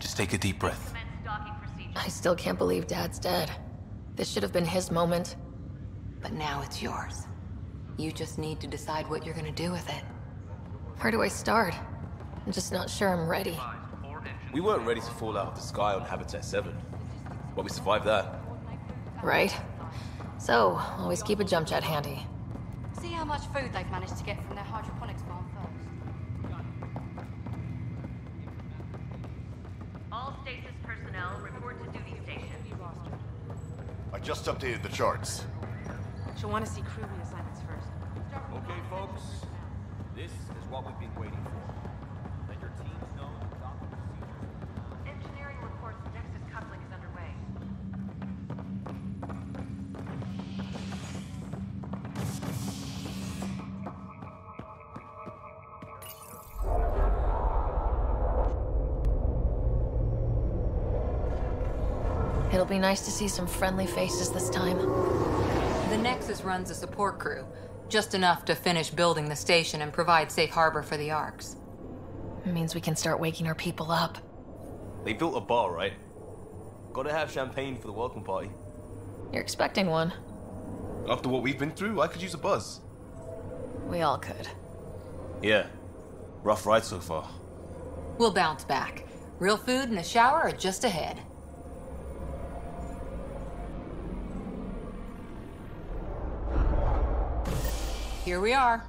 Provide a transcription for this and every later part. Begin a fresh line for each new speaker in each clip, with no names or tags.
Just take a deep breath.
I still can't believe Dad's dead. This should have been his moment.
But now it's yours. You just need to decide what you're gonna do with it.
Where do I start? I'm just not sure I'm ready.
We weren't ready to fall out of the sky on Habitat 7, but we survived that.
Right? So, always keep a jump jet handy.
See how much food they've managed to get from their hydroponics farm first.
All stasis personnel report to duty station.
I just updated the charts.
She'll want to see crew reassignments first.
Okay, folks. This is what we've been waiting for. Let your teams know the proper procedures.
Engineering reports Nexus coupling is underway.
It'll be nice to see some friendly faces this time.
The Nexus runs a support crew, just enough to finish building the station and provide safe harbor for the Arks.
It means we can start waking our people up.
They built a bar, right? Gotta have champagne for the welcome party.
You're expecting one.
After what we've been through, I could use a buzz.
We all could.
Yeah. Rough ride so far.
We'll bounce back. Real food and a shower are just ahead. Here we are.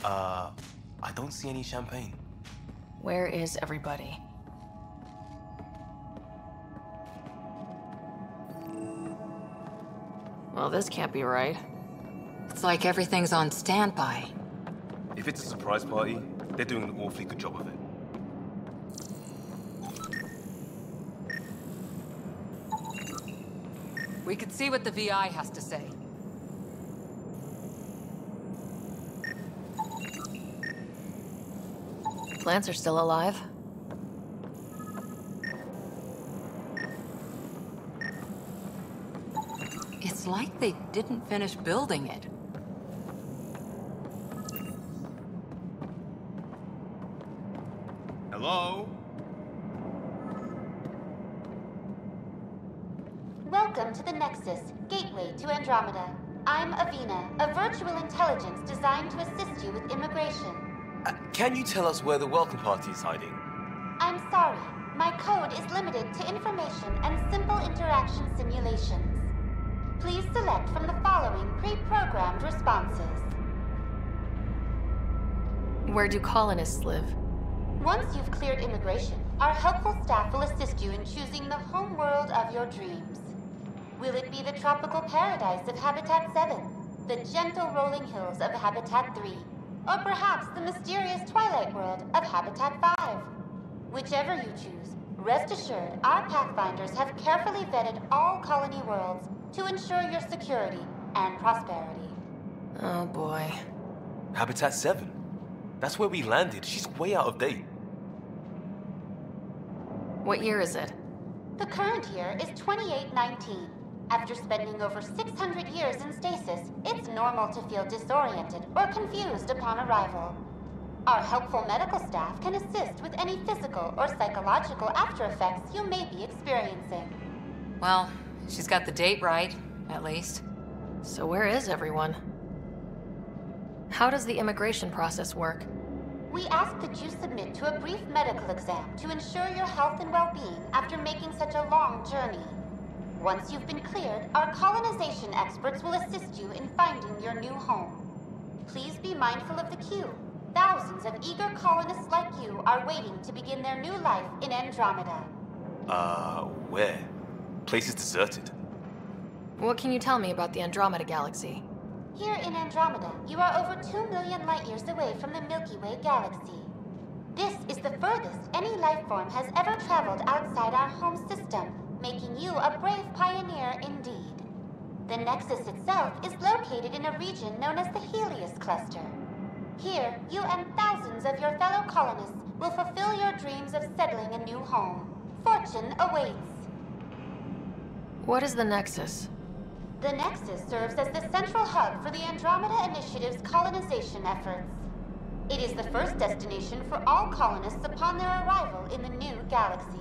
I don't see any champagne.
Where is everybody? Well, this can't be right.
It's like everything's on standby.
If it's a surprise party, they're doing an awfully good job of it.
We could see what the VI has to say.
Plants are still alive.
It's like they didn't finish building it.
Hello?
Welcome to the Nexus, gateway to Andromeda. I'm Avina, a virtual intelligence designed to assist you with immigration.
Can you tell us where the welcome party is hiding?
I'm sorry, my code is limited to information and simple interaction simulations. Please select from the following pre-programmed responses.
Where do colonists live?
Once you've cleared immigration, our helpful staff will assist you in choosing the home world of your dreams. Will it be the tropical paradise of Habitat 7, the gentle rolling hills of Habitat 3, or perhaps the mysterious twilight world of Habitat 5? Whichever you choose, rest assured our Pathfinders have carefully vetted all colony worlds to ensure your security and prosperity.
Oh boy.
Habitat 7? That's where we landed. She's way out of date.
What year is it?
The current year is 2819. After spending over 600 years in stasis, it's normal to feel disoriented or confused upon arrival. Our helpful medical staff can assist with any physical or psychological after effects you may be experiencing.
Well, she's got the date right, at least.
So where is everyone? How does the immigration process work?
We ask that you submit to a brief medical exam to ensure your health and well-being after making such a long journey. Once you've been cleared, our colonization experts will assist you in finding your new home. Please be mindful of the queue. Thousands of eager colonists like you are waiting to begin their new life in Andromeda.
Where? Place is deserted.
What can you tell me about the Andromeda galaxy?
Here in Andromeda, you are over 2 million light-years away from the Milky Way galaxy. This is the furthest any life form has ever traveled outside our home system, making you a brave pioneer indeed. The Nexus itself is located in a region known as the Helios Cluster. Here, you and thousands of your fellow colonists will fulfill your dreams of settling a new home. Fortune awaits.
What is the Nexus?
The Nexus serves as the central hub for the Andromeda Initiative's colonization efforts. It is the first destination for all colonists upon their arrival in the new galaxy.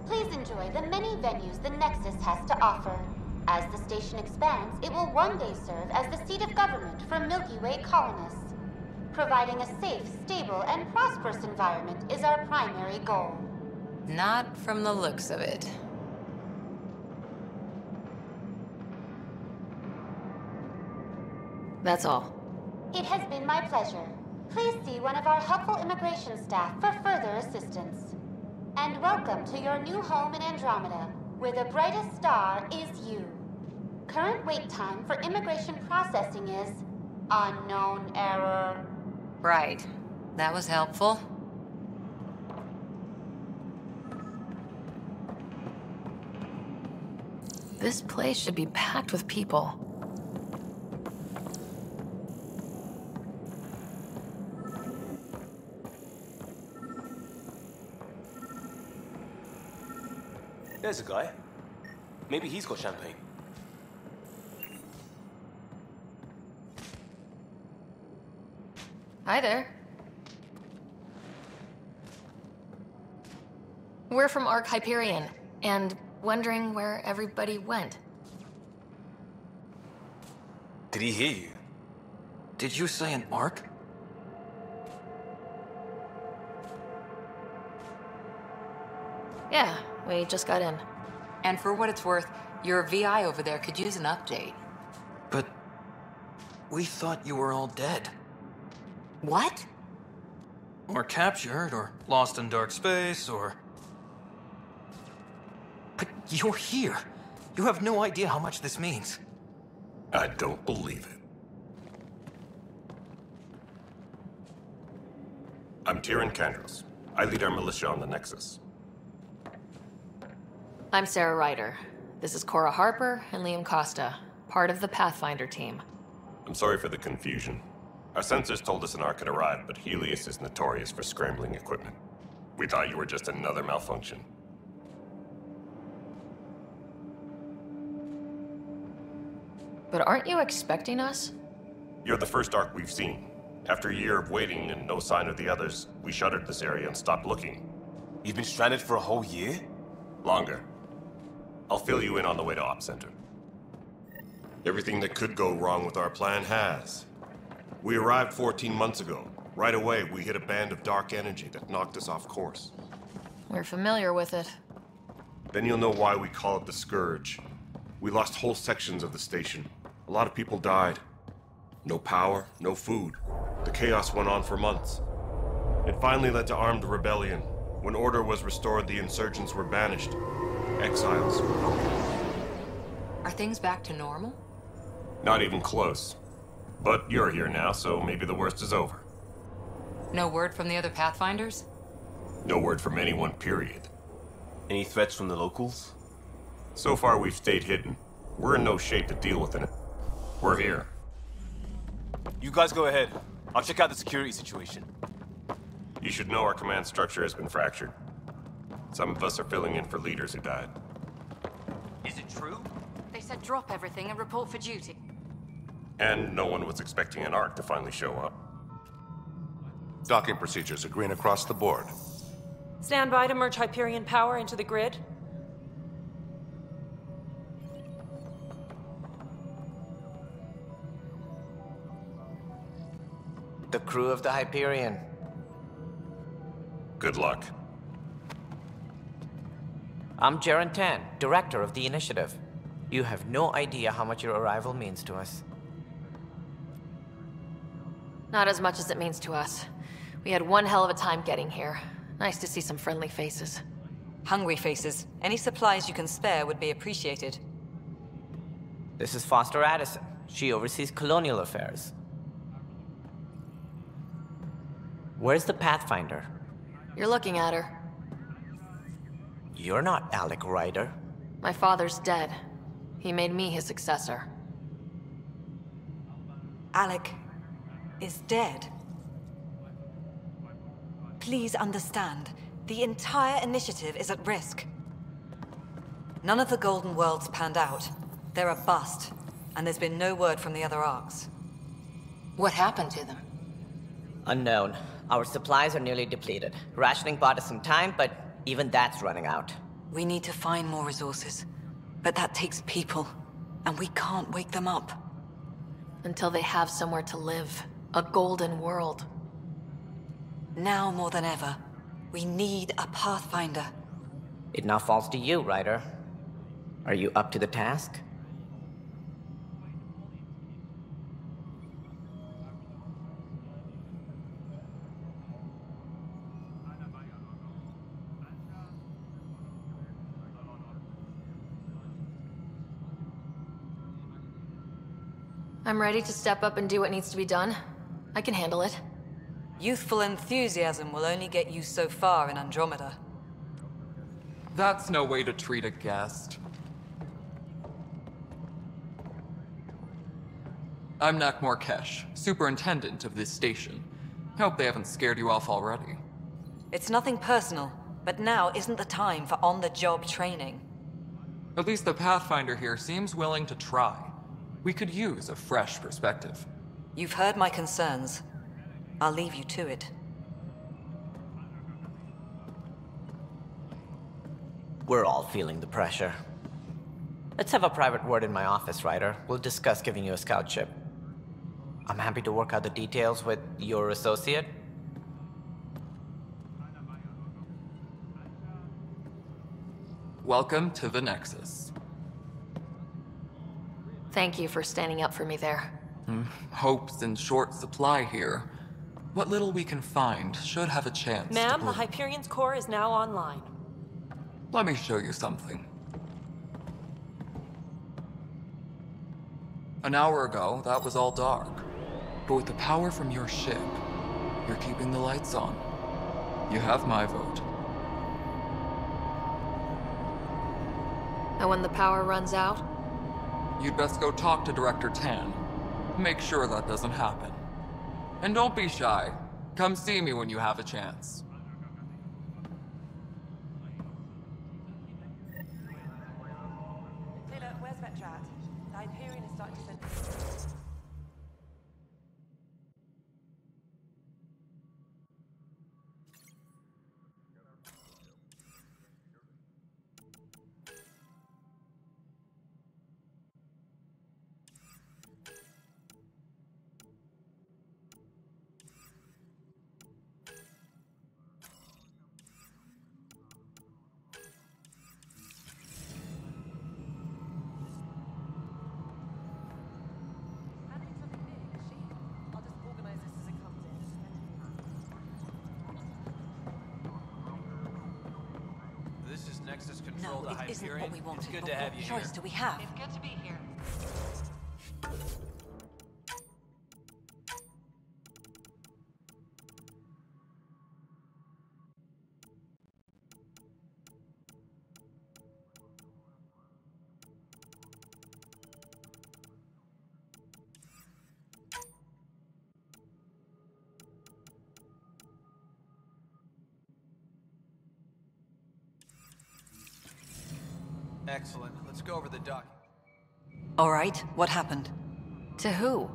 Please enjoy the many venues the Nexus has to offer. As the station expands, it will one day serve as the seat of government for Milky Way colonists. Providing a safe, stable, and prosperous environment is our primary goal.
Not from the looks of it.
That's all.
It has been my pleasure. Please see one of our helpful immigration staff for further assistance. And welcome to your new home in Andromeda, where the brightest star is you. Current wait time for immigration processing is unknown error.
Right. That was helpful.
This place should be packed with people.
There's a guy. Maybe he's got champagne.
Hi there. We're from Ark Hyperion, and wondering where everybody went.
Did he hear you?
Did you say an arc?
Yeah, we just got in.
And for what it's worth, your VI over there could use an update.
But we thought you were all dead.
What?
Or captured, or lost in dark space, or... But you're here. You have no idea how much this means.
I don't believe it. I'm Tyrion Kandros. I lead our militia on the Nexus.
I'm Sara Ryder. This is Cora Harper and Liam Costa, part of the Pathfinder team.
I'm sorry for the confusion. Our sensors told us an Ark had arrived, but Helios is notorious for scrambling equipment. We thought you were just another malfunction.
But aren't you expecting us?
You're the first Ark we've seen. After a year of waiting and no sign of the others, we shuttered this area and stopped looking.
You've been stranded for a whole year?
Longer. I'll fill you in on the way to Op Center. Everything that could go wrong with our plan has. We arrived 14 months ago. Right away, we hit a band of dark energy that knocked us off course.
We're familiar with it.
Then you'll know why we call it the Scourge. We lost whole sections of the station. A lot of people died. No power, no food. The chaos went on for months. It finally led to armed rebellion. When order was restored, the insurgents were banished. Exiles.
Are things back to normal?
Not even close. But you're here now, so maybe the worst is over.
No word from the other Pathfinders?
No word from anyone, period.
Any threats from the locals?
So far, we've stayed hidden. We're in no shape to deal with it. We're here.
You guys go ahead. I'll check out the security situation.
You should know our command structure has been fractured. Some of us are filling in for leaders who died.
Is it true?
They said drop everything and report for duty.
And no one was expecting an Ark to finally show up.
Docking procedures are green across the board.
Stand by to merge Hyperion power into the grid.
The crew of the Hyperion.
Good luck.
I'm Jaren Tan, director of the initiative. You have no idea how much your arrival means to us.
Not as much as it means to us. We had one hell of a time getting here. Nice to see some friendly faces.
Hungry faces. Any supplies you can spare would be appreciated.
This is Foster Addison. She oversees colonial affairs. Where's the Pathfinder?
You're looking at her.
You're not Alec Ryder.
My father's dead. He made me his successor.
Alec is dead. Please understand, the entire initiative is at risk. None of the Golden Worlds panned out. They're a bust, and there's been no word from the other arcs.
What happened to them?
Unknown. Our supplies are nearly depleted. Rationing bought us some time, but even that's running out.
We need to find more resources. But that takes people, and we can't wake them up.
Until they have somewhere to live. A golden world.
Now more than ever, we need a Pathfinder.
It now falls to you, Ryder. Are you up to the task?
I'm ready to step up and do what needs to be done. I can handle it.
Youthful enthusiasm will only get you so far in Andromeda.
That's no way to treat a guest. I'm Nakmor Kesh, superintendent of this station. Hope they haven't scared you off already.
It's nothing personal, but now isn't the time for on-the-job training.
At least the Pathfinder here seems willing to try. We could use a fresh perspective.
You've heard my concerns. I'll leave you to it.
We're all feeling the pressure. Let's have a private word in my office, Ryder. We'll discuss giving you a scout ship. I'm happy to work out the details with your associate.
Welcome to the Nexus.
Thank you for standing up for me there.
Hope's in short supply here. What little we can find should have a chance.
Ma'am, the Hyperion's core is now online.
Let me show you something. An hour ago, that was all dark. But with the power from your ship, you're keeping the lights on. You have my vote.
And when the power runs out?
You'd best go talk to Director Tan. Make sure that doesn't happen. And don't be shy. Come see me when you have a chance.
Taylor, where's Vectra at? The Hyperion is starting to send...
This is Nexus Control to
No, it isn't
Hyperion.
what we wanted.
It's good
But
to have
what
you
choice
here.
do we have?
It's good to be here.
Excellent. Let's go over the doc.
All right, what happened?
To who?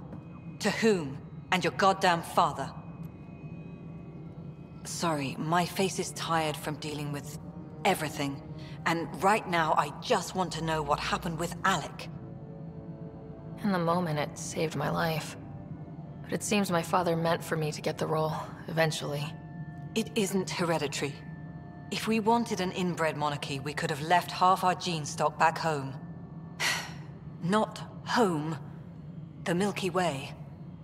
To whom? And your goddamn father. Sorry, my face is tired from dealing with everything. And right now, I just want to know what happened with Alec.
In the moment, it saved my life. But it seems my father meant for me to get the role, eventually.
It isn't hereditary. If we wanted an inbred monarchy, we could have left half our gene stock back home. Not home. The Milky Way.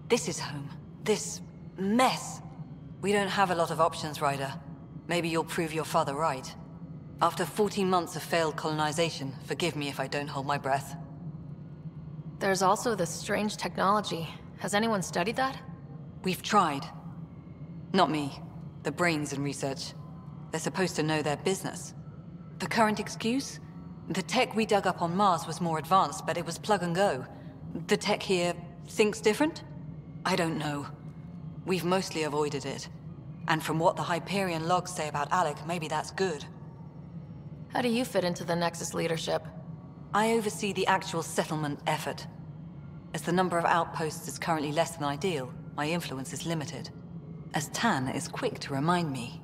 This is home. This mess. We don't have a lot of options, Ryder. Maybe you'll prove your father right. After 14 months of failed colonization, forgive me if I don't hold my breath.
There's also this strange technology. Has anyone studied that?
We've tried. Not me. The brains in research. They're supposed to know their business. The current excuse? The tech we dug up on Mars was more advanced, but it was plug and go. The tech here thinks different? I don't know. We've mostly avoided it. And from what the Hyperion logs say about Alec, maybe that's good.
How do you fit into the Nexus leadership?
I oversee the actual settlement effort. As the number of outposts is currently less than ideal, my influence is limited. As Tan is quick to remind me.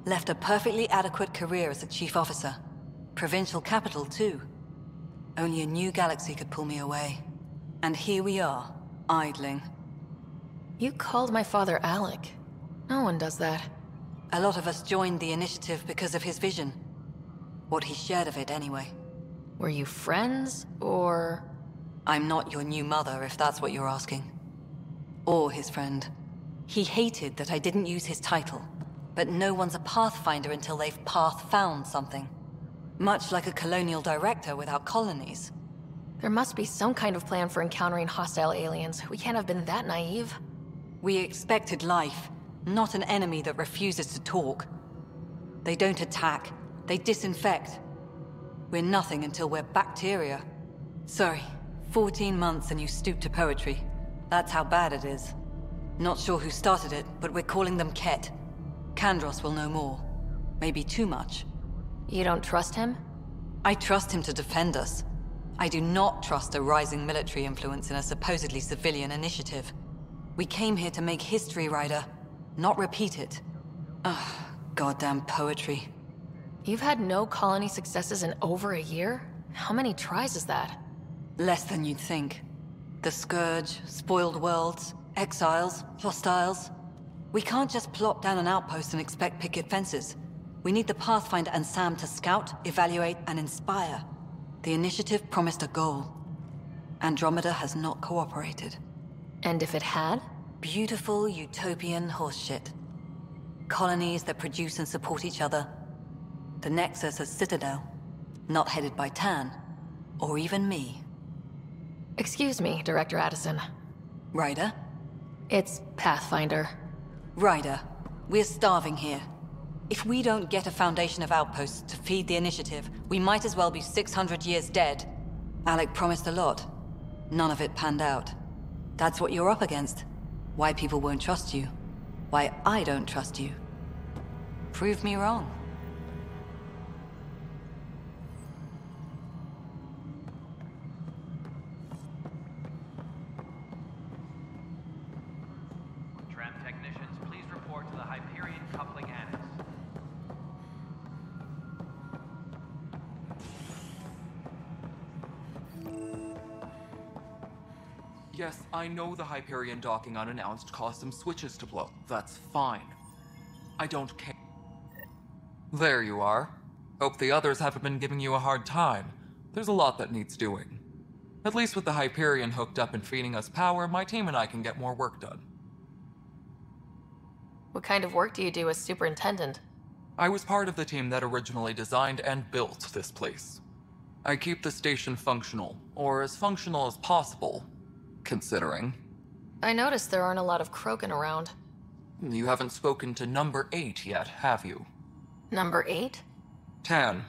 Left a perfectly adequate career as a chief officer. Provincial capital, too. Only a new galaxy could pull me away. And here we are, idling.
You called my father Alec. No one does that.
A lot of us joined the initiative because of his vision. What he shared of it, anyway.
Were you friends, or...?
I'm not your new mother, if that's what you're asking. Or his friend. He hated that I didn't use his title. But no one's a pathfinder until they've path-found something. Much like a colonial director without colonies.
There must be some kind of plan for encountering hostile aliens. We can't have been that naive.
We expected life, not an enemy that refuses to talk. They don't attack, they disinfect. We're nothing until we're bacteria. Sorry, 14 months and you stoop to poetry. That's how bad it is. Not sure who started it, but we're calling them Ket. Kandros will know more. Maybe too much.
You don't trust him?
I trust him to defend us. I do not trust a rising military influence in a supposedly civilian initiative. We came here to make history, Ryder, not repeat it. Ugh, goddamn poetry.
You've had no colony successes in over a year? How many tries is that?
Less than you'd think. The Scourge, spoiled worlds, exiles, hostiles. We can't just plop down an outpost and expect picket fences. We need the Pathfinder and Sam to scout, evaluate, and inspire. The initiative promised a goal. Andromeda has not cooperated.
And if it had?
Beautiful utopian horseshit. Colonies that produce and support each other. The Nexus a citadel, not headed by Tan, or even me.
Excuse me, Director Addison.
Ryder?
It's Pathfinder.
Ryder, we're starving here. If we don't get a foundation of outposts to feed the initiative, we might as well be 600 years dead. Alec promised a lot. None of it panned out. That's what you're up against. Why people won't trust you. Why I don't trust you. Prove me wrong.
Tram technicians, please report to the Hyperion coupling annex.
Yes, I know the Hyperion docking unannounced caused some switches to blow. That's fine. I don't care. There you are. Hope the others haven't been giving you a hard time. There's a lot that needs doing. At least with the Hyperion hooked up and feeding us power, my team and I can get more work done.
What kind of work do you do as superintendent?
I was part of the team that originally designed and built this place. I keep the station functional, or as functional as possible, considering.
I noticed there aren't a lot of Krogan around.
You haven't spoken to number 8 yet, have you?
Number 8?
Tan.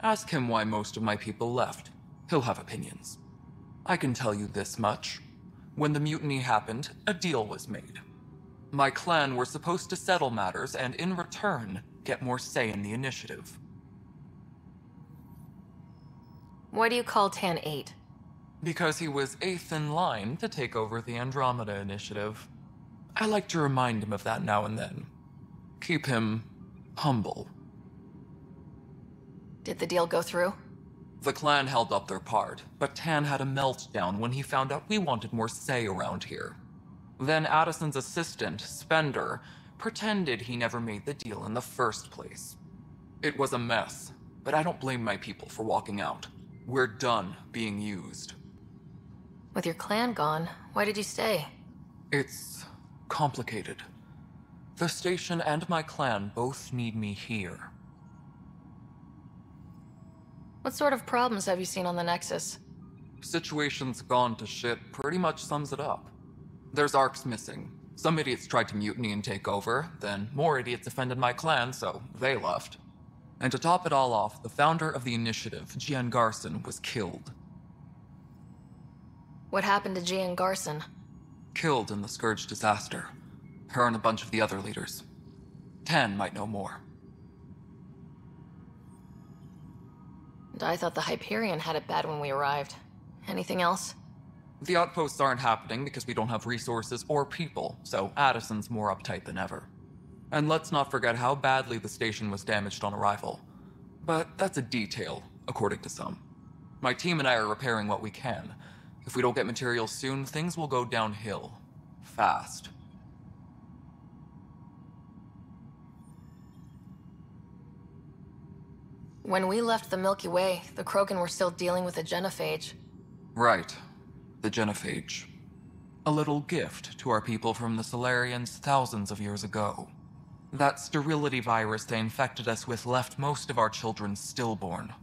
Ask him why most of my people left. He'll have opinions. I can tell you this much. When the mutiny happened, a deal was made. My clan were supposed to settle matters and, in return, get more say in the initiative.
Why do you call Tan 8?
Because he was 8th in line to take over the Andromeda initiative. I like to remind him of that now and then. Keep him humble.
Did the deal go through?
The clan held up their part, but Tan had a meltdown when he found out we wanted more say around here. Then Addison's assistant, Spender, pretended he never made the deal in the first place. It was a mess, but I don't blame my people for walking out. We're done being used.
With your clan gone, why did you stay?
It's complicated. The station and my clan both need me here.
What sort of problems have you seen on the Nexus?
Situation's gone to shit pretty much sums it up. There's arcs missing. Some idiots tried to mutiny and take over, then more idiots offended my clan, so they left. And to top it all off, the founder of the initiative, Gian Garson, was killed.
What happened to Gian Garson?
Killed in the Scourge disaster. Her and a bunch of the other leaders. Tan might know more.
And I thought the Hyperion had it bad when we arrived. Anything else?
The outposts aren't happening because we don't have resources or people, so Addison's more uptight than ever. And let's not forget how badly the station was damaged on arrival. But that's a detail, according to some. My team and I are repairing what we can. If we don't get materials soon, things will go downhill. Fast.
When we left the Milky Way, the Krogan were still dealing with a genophage.
Right. The genophage. A little gift to our people from the Solarians thousands of years ago. That sterility virus they infected us with left most of our children stillborn.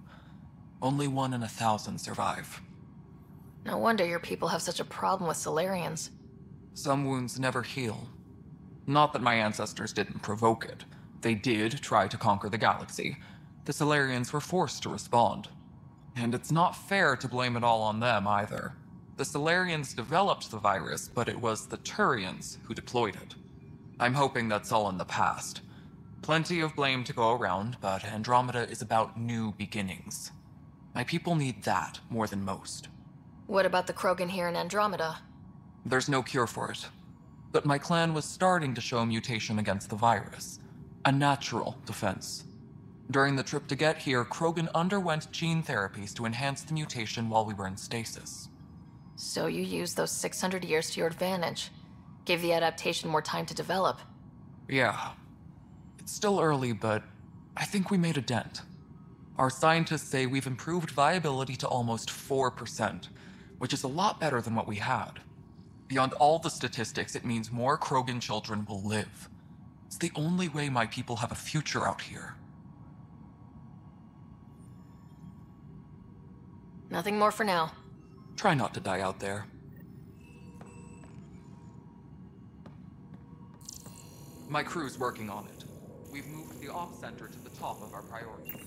Only 1 in 1,000 survive.
No wonder your people have such a problem with Solarians.
Some wounds never heal. Not that my ancestors didn't provoke it. They did try to conquer the galaxy. The Solarians were forced to respond. And it's not fair to blame it all on them either. The Solarians developed the virus, but it was the Turians who deployed it. I'm hoping that's all in the past. Plenty of blame to go around, but Andromeda is about new beginnings. My people need that more than most.
What about the Krogan here in Andromeda?
There's no cure for it. But my clan was starting to show a mutation against the virus. A natural defense. During the trip to get here, Krogan underwent gene therapies to enhance the mutation while we were in stasis.
So you used those 600 years to your advantage. Gave the adaptation more time to develop.
Yeah. It's still early, but I think we made a dent. Our scientists say we've improved viability to almost 4%, which is a lot better than what we had. Beyond all the statistics, it means more Krogan children will live. It's the only way my people have a future out here.
Nothing more for now.
Try not to die out there. My crew's working on it. We've moved the off center to the top of our priorities.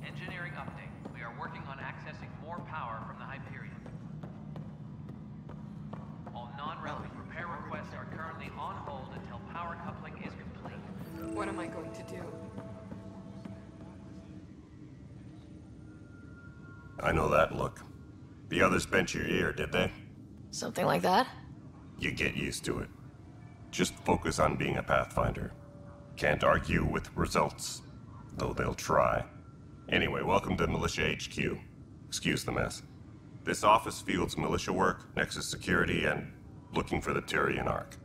Engineering update. We are working on accessing more power from the Hyperion. All non-relevant repair requests are currently on hold until power coupling is complete.
What am I going to do?
I know that look. The others bent your ear, did they?
Something like that?
You get used to it. Just focus on being a Pathfinder. Can't argue with results, though they'll try. Anyway, welcome to Militia HQ. Excuse the mess. This office fields militia work, Nexus security, and looking for the Turian Ark.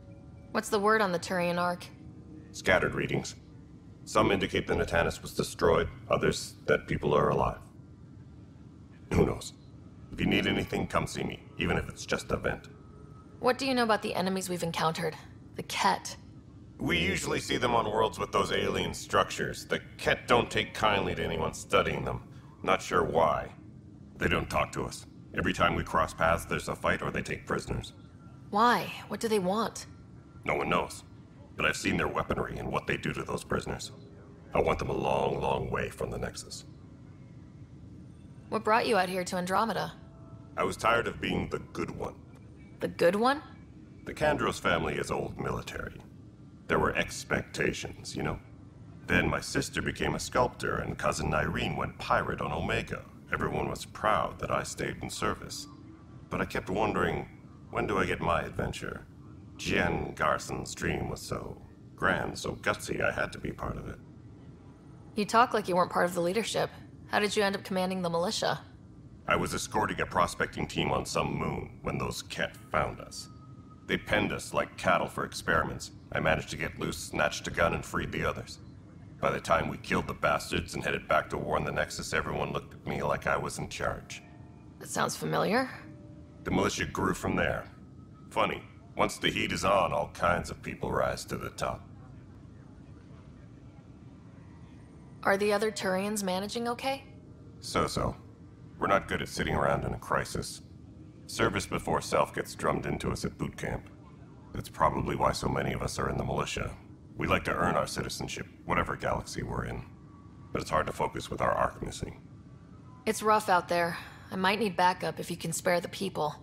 What's the word on the Turian Ark?
Scattered readings. Some indicate the Natanus was destroyed, others that people are alive. Who knows? If you need anything, come see me, even if it's just a vent.
What do you know about the enemies we've encountered? The Ket.
We usually see them on worlds with those alien structures. The Ket don't take kindly to anyone studying them. Not sure why. They don't talk to us. Every time we cross paths, there's a fight or they take prisoners.
Why? What do they want?
No one knows. But I've seen their weaponry and what they do to those prisoners. I want them a long, long way from the Nexus.
What brought you out here to Andromeda?
I was tired of being the good one.
The good one?
The Kandros family is old military. There were expectations, you know. Then my sister became a sculptor and cousin Irene went pirate on Omega. Everyone was proud that I stayed in service. But I kept wondering, when do I get my adventure? Jen Garson's dream was so grand, so gutsy, I had to be part of it.
You talk like you weren't part of the leadership. How did you end up commanding the militia?
I was escorting a prospecting team on some moon when those Ket found us. They penned us like cattle for experiments. I managed to get loose, snatched a gun, and freed the others. By the time we killed the bastards and headed back to war in the Nexus, everyone looked at me like I was in charge.
That sounds familiar.
The militia grew from there. Funny, once the heat is on, all kinds of people rise to the top.
Are the other Turians managing okay?
So-so. We're not good at sitting around in a crisis. Service before self gets drummed into us at boot camp. That's probably why so many of us are in the militia. We like to earn our citizenship, whatever galaxy we're in. But it's hard to focus with our arc missing.
It's rough out there. I might need backup if you can spare the people.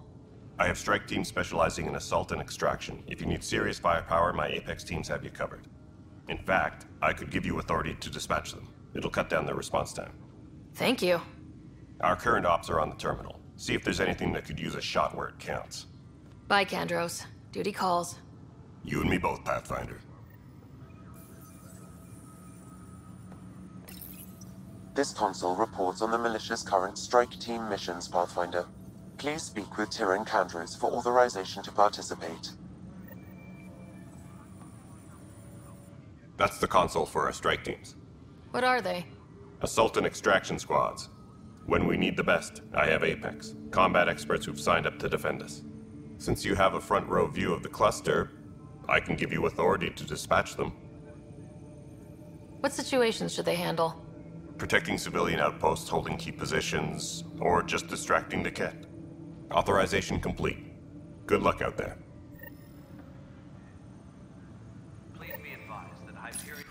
I have strike teams specializing in assault and extraction. If you need serious firepower, my Apex teams have you covered. In fact, I could give you authority to dispatch them. It'll cut down their response time.
Thank you.
Our current ops are on the terminal. See if there's anything that could use a shot where it counts.
Bye, Kandros. Duty calls.
You and me both, Pathfinder.
This console reports on the militia's current strike team missions, Pathfinder. Please speak with Tyrion Kandros for authorization to participate.
That's the console for our strike teams.
What are they?
Assault and extraction squads. When we need the best, I have Apex, combat experts who've signed up to defend us. Since you have a front row view of the cluster, I can give you authority to dispatch them.
What situations should they handle?
Protecting civilian outposts, holding key positions, or just distracting the kit. Authorization complete. Good luck out there.
Please be advised that Hyperion...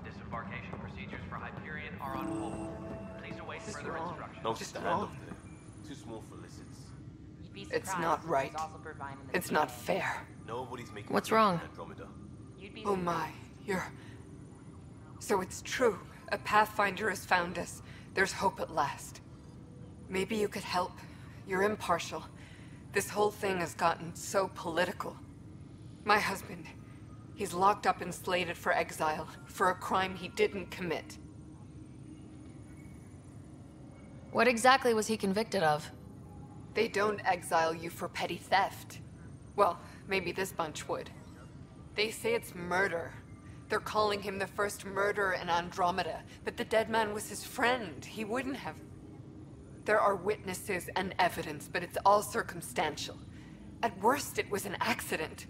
Disembarkation procedures for Hyperion are on hold. Please await further instructions.
No stand over there. Too small for lizards.
It's not right. It's not fair.
Nobody's making.
What's wrong?
Andromeda.
Oh my, you're... So it's true. A Pathfinder has found us. There's hope at last. Maybe you could help. You're impartial. This whole thing has gotten so political. My husband, he's locked up and slated for exile for a crime he didn't commit.
What exactly was he convicted of?
They don't exile you for petty theft. Well, maybe this bunch would. They say it's murder. They're calling him the first murderer in Andromeda, but the dead man was his friend. He wouldn't have... There are witnesses and evidence, but it's all circumstantial. At worst, it was an accident.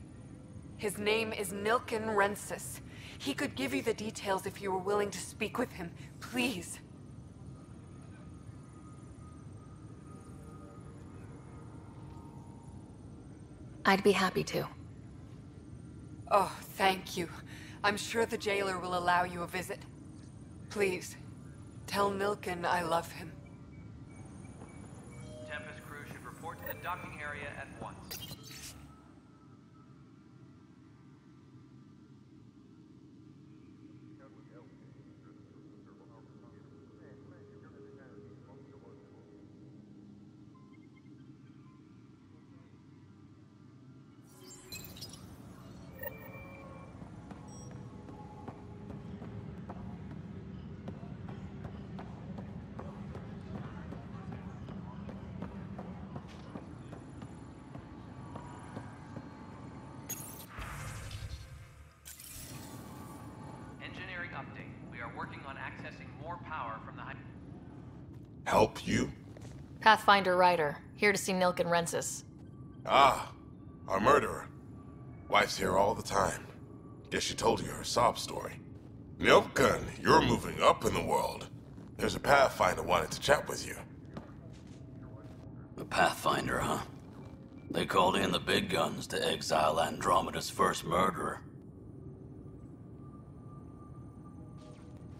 His name is Nilken Rensis. He could give you the details if you were willing to speak with him. Please.
I'd be happy to.
Oh, thank you. I'm sure the jailer will allow you a visit. Please, tell Nilken I love him.
Tempest crew should report to the docking area at once. Update. We are working on accessing more power from the
Help you?
Pathfinder Ryder, here to see Nilk and Rensis.
Ah, our murderer. Wife's here all the time. Guess she told you her sob story. Nilken, you're moving up in the world. There's a Pathfinder wanting to chat with you.
The Pathfinder, huh? They called in the big guns to exile Andromeda's first murderer.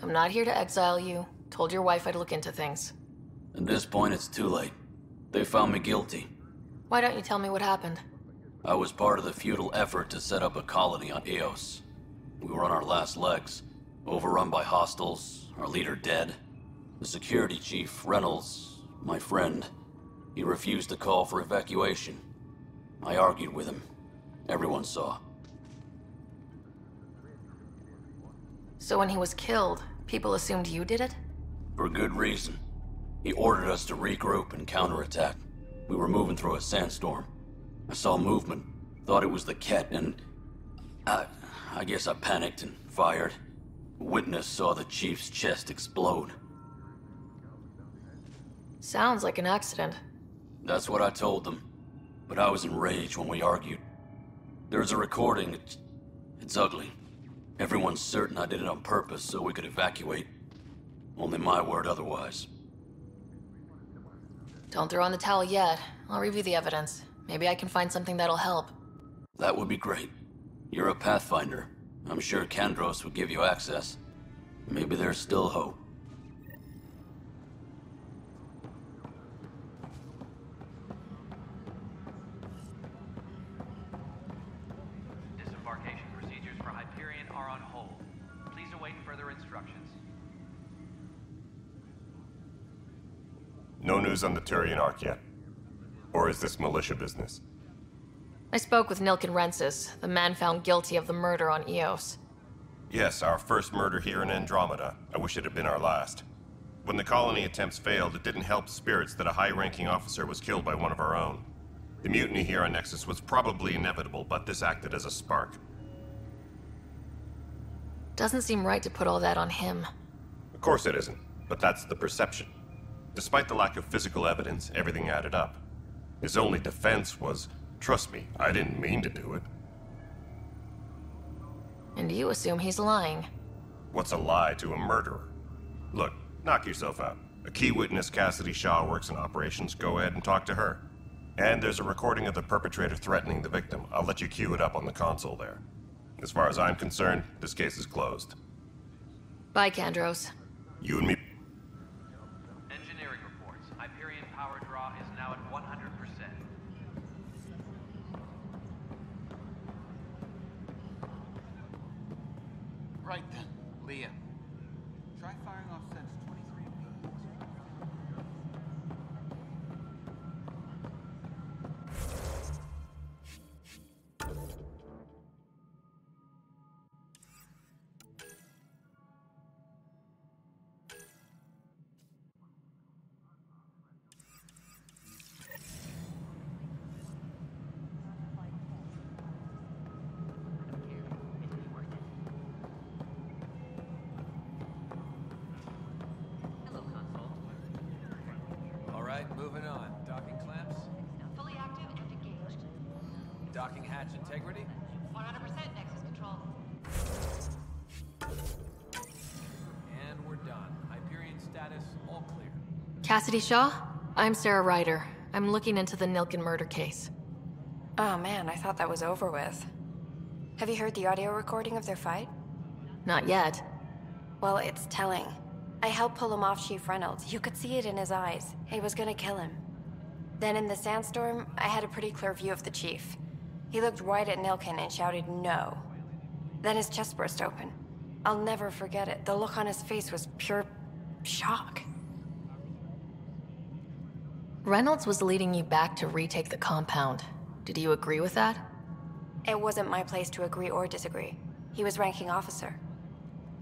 I'm not here to exile you. Told your wife I'd look into things.
At this point, it's too late. They found me guilty.
Why don't you tell me what happened?
I was part of the futile effort to set up a colony on Eos. We were on our last legs, overrun by hostiles, our leader dead. The security chief, Reynolds, my friend, he refused to call for evacuation. I argued with him. Everyone saw.
So when he was killed, people assumed you did it?
For good reason. He ordered us to regroup and counterattack. We were moving through a sandstorm. I saw movement, thought it was the Ket, and I guess I panicked and fired. A witness saw the chief's chest explode.
Sounds like an accident.
That's what I told them. But I was enraged when we argued. There's a recording. It's ugly. Everyone's certain I did it on purpose so we could evacuate. Only my word otherwise.
Don't throw in the towel yet. I'll review the evidence. Maybe I can find something that'll help.
That would be great. You're a Pathfinder. I'm sure Kandros would give you access. Maybe there's still hope.
Disembarkation procedures for Hyperion are on hold. Please await further instructions.
No news on the Turian Ark yet? Or is this militia business?
I spoke with Nilk and Rensis, the man found guilty of the murder on Eos.
Yes, our first murder here in Andromeda. I wish it had been our last. When the colony attempts failed, it didn't help spirits that a high-ranking officer was killed by one of our own. The mutiny here on Nexus was probably inevitable, but this acted as a spark.
Doesn't seem right to put all that on him.
Of course it isn't, but that's the perception. Despite the lack of physical evidence, everything added up. His only defense was, trust me, I didn't mean to do it.
And you assume he's lying.
What's a lie to a murderer? Look, knock yourself out. A key witness, Cassidy Shaw, works in operations. Go ahead and talk to her. And there's a recording of the perpetrator threatening the victim. I'll let you cue it up on the console there. As far as I'm concerned, this case is closed.
Bye, Kandros.
You and me.
Engineering reports. Hyperion power draw is now at 100%.
Right then, Liam. Try firing off Sense 23 and me.
Moving on. Docking clamps?
Fully active and engaged.
Docking hatch integrity?
100% Nexus control.
And we're done. Hyperion status, all clear.
Cassidy Shaw? I'm Sara Ryder. I'm looking into the Nilken murder case.
Oh man, I thought that was over with. Have you heard the audio recording of their fight?
Not yet.
Well, it's telling. I helped pull him off Chief Reynolds. You could see it in his eyes. He was gonna kill him. Then in the sandstorm, I had a pretty clear view of the chief. He looked right at Nilken and shouted no. Then his chest burst open. I'll never forget it. The look on his face was pure shock.
Reynolds was leading you back to retake the compound. Did you agree with that?
It wasn't my place to agree or disagree. He was ranking officer.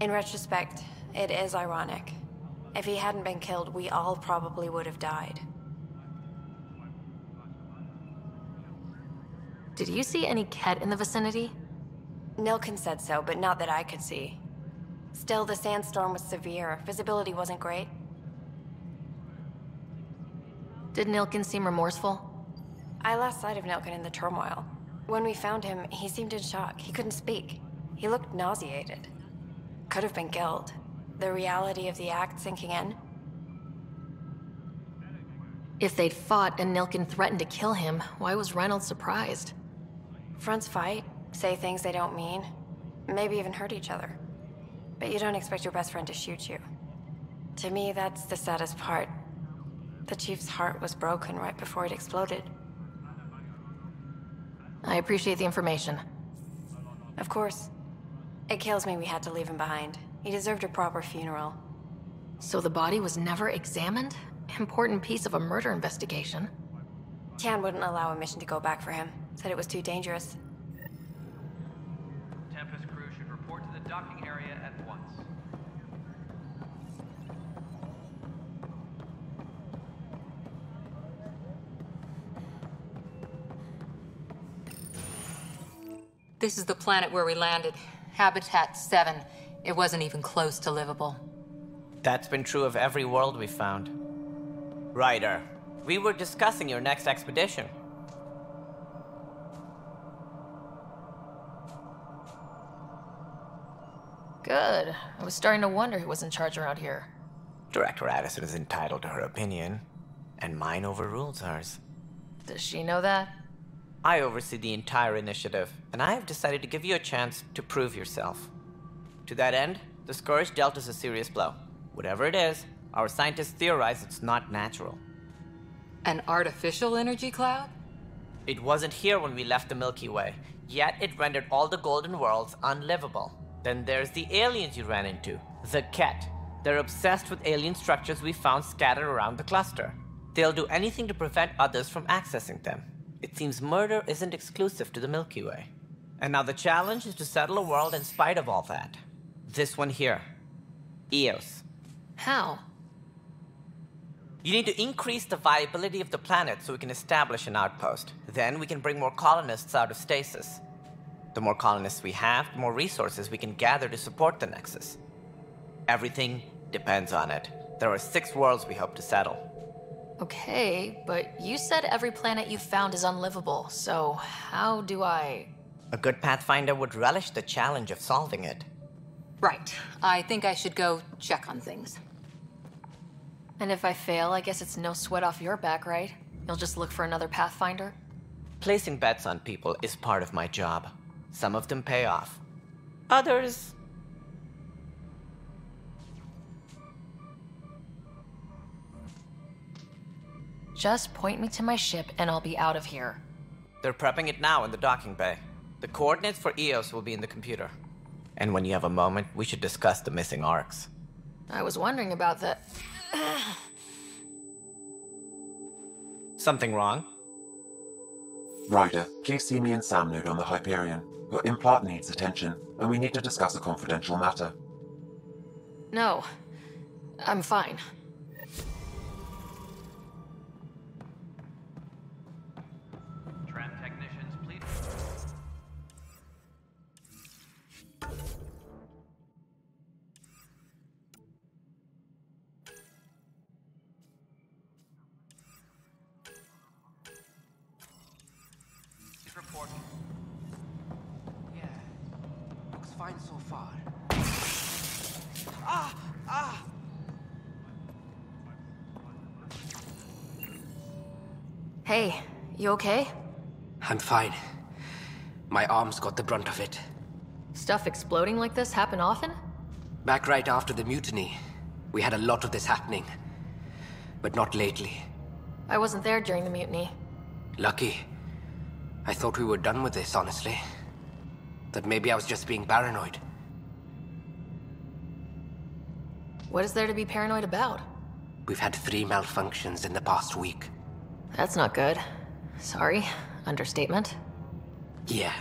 In retrospect, it is ironic. If he hadn't been killed, we all probably would have died.
Did you see any Ket in the vicinity?
Nilken said so, but not that I could see. Still, the sandstorm was severe. Visibility wasn't great.
Did Nilkin seem remorseful?
I lost sight of Nilkin in the turmoil. When we found him, he seemed in shock. He couldn't speak. He looked nauseated. Could have been guilt. The reality of the act sinking in.
If they'd fought and Nilkin threatened to kill him, why was Reynolds surprised?
Fronts fight, say things they don't mean, maybe even hurt each other. But you don't expect your best friend to shoot you. To me, that's the saddest part. The Chief's heart was broken right before it exploded.
I appreciate the information.
Of course. It kills me we had to leave him behind. He deserved a proper funeral.
So the body was never examined? Important piece of a murder investigation.
Tian wouldn't allow a mission to go back for him. Said it was too dangerous.
Tempest crew should report to the docking area at once.
This is the planet where we landed. Habitat 7. It wasn't even close to livable.
That's been true of every world we found. Ryder, we were discussing your next expedition.
Good. I was starting to wonder who was in charge around here.
Director Addison is entitled to her opinion, and mine overrules hers.
Does she know that?
I oversee the entire initiative, and I have decided to give you a chance to prove yourself. To that end, the Scourge dealt us a serious blow. Whatever it is, our scientists theorize it's not natural.
An artificial energy cloud?
It wasn't here when we left the Milky Way, yet it rendered all the golden worlds unlivable. Then there's the aliens you ran into, the Ket. They're obsessed with alien structures we found scattered around the cluster. They'll do anything to prevent others from accessing them. It seems murder isn't exclusive to the Milky Way. And now the challenge is to settle a world in spite of all that. This one here. Eos.
How?
You need to increase the viability of the planet so we can establish an outpost. Then we can bring more colonists out of stasis. The more colonists we have, the more resources we can gather to support the Nexus. Everything depends on it. There are 6 worlds we hope to settle.
Okay, but you said every planet you found is unlivable, so how do I...
A good Pathfinder would relish the challenge of solving it.
Right. I think I should go check on things.
And if I fail, I guess it's no sweat off your back, right? You'll just look for another Pathfinder?
Placing bets on people is part of my job. Some of them pay off. Others...
Just point me to my ship and I'll be out of here.
They're prepping it now in the docking bay. The coordinates for Eos will be in the computer. And when you have a moment, we should discuss the missing arcs.
I was wondering about that.
Something wrong?
Ryder, please see me and Sam Node on the Hyperion. Your implant needs attention, and we need to discuss a confidential matter.
No. I'm fine.
Tram technicians, please. Report.
Yeah. Looks fine so far.
Hey, you okay?
I'm fine. My arms got the brunt of it.
Stuff exploding like this happen often?
Back right after the mutiny, we had a lot of this happening. But not lately.
I wasn't there during the mutiny.
Lucky. I thought we were done with this, honestly. That maybe I was just being paranoid.
What is there to be paranoid about?
We've had 3 malfunctions in the past week.
That's not good. Sorry. Understatement.
Yeah.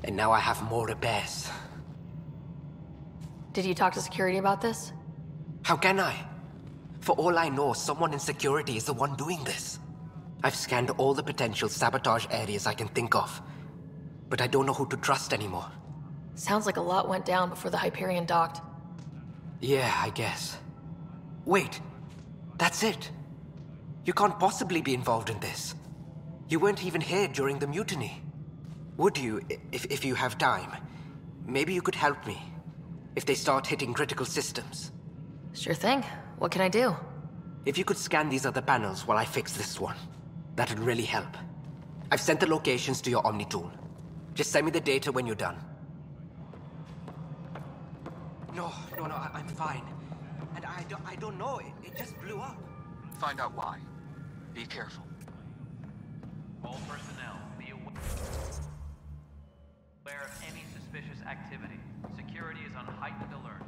And now I have more repairs.
Did you talk to security about this?
How can I? For all I know, someone in security is the one doing this. I've scanned all the potential sabotage areas I can think of. But I don't know who to trust anymore.
Sounds like a lot went down before the Hyperion docked.
Yeah, I guess. Wait. That's it. You can't possibly be involved in this. You weren't even here during the mutiny. Would you, if you have time? Maybe you could help me if they start hitting critical systems.
Sure thing. What can I do?
If you could scan these other panels while I fix this one, that'd really help. I've sent the locations to your Omni tool. Just send me the data when you're done. No, I'm fine. And I don't know, it just blew up.
Find out why. Be careful.
All personnel, be aware of any suspicious activity. Security is on heightened alert.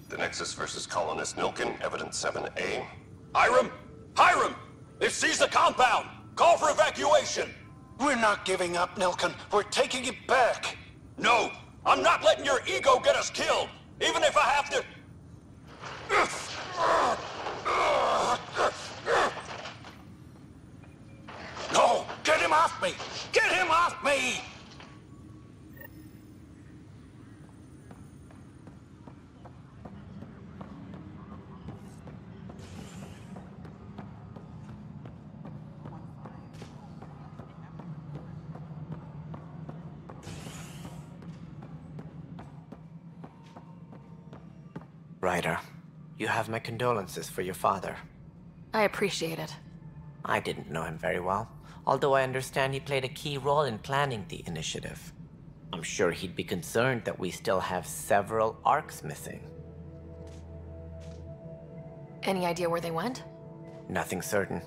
The Nexus versus Colonist Nilkin, Evidence 7A.
Hiram! Hiram! They've seized the compound! Call for evacuation!
We're not giving up, Nilkin. We're taking it back.
No! I'm not letting your ego get us killed! Even if I have to... No! Get him off me! Get him off me!
Ryder, you have my condolences for your father.
I appreciate it.
I didn't know him very well, although I understand he played a key role in planning the initiative. I'm sure he'd be concerned that we still have several arcs missing.
Any idea where they went?
Nothing certain,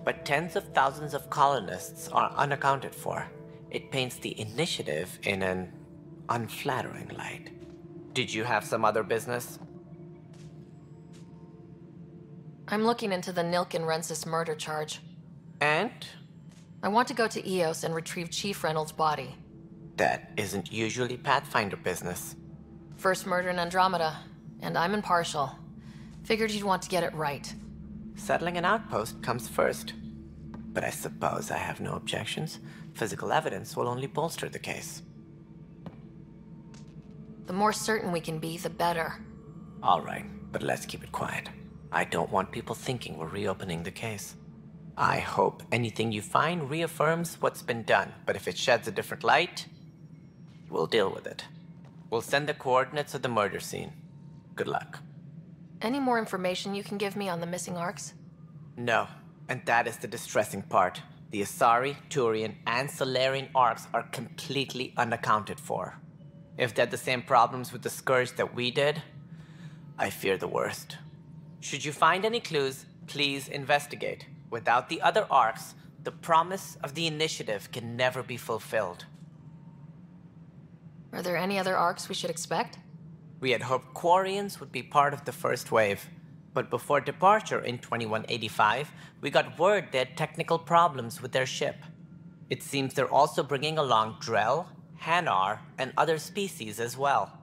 but tens of thousands of colonists are unaccounted for. It paints the initiative in an unflattering light. Did you have some other business?
I'm looking into the Nilkin-Rensis murder charge.
And?
I want to go to EOS and retrieve Chief Reynolds' body.
That isn't usually Pathfinder business.
First murder in Andromeda, and I'm impartial. Figured you'd want to get it right.
Settling an outpost comes first. But I suppose I have no objections. Physical evidence will only bolster the case.
The more certain we can be, the better.
All right, but let's keep it quiet. I don't want people thinking we're reopening the case. I hope anything you find reaffirms what's been done, but if it sheds a different light, we'll deal with it. We'll send the coordinates of the murder scene. Good luck.
Any more information you can give me on the missing arcs?
No, and that is the distressing part. The Asari, Turian, and Solarian arcs are completely unaccounted for. If they had the same problems with the Scourge that we did, I fear the worst. Should you find any clues, please investigate. Without the other arcs, the promise of the initiative can never be fulfilled.
Are there any other arcs we should expect?
We had hoped Quarians would be part of the first wave, but before departure in 2185, we got word they had technical problems with their ship. It seems they're also bringing along Drell, Hanar, and other species as well.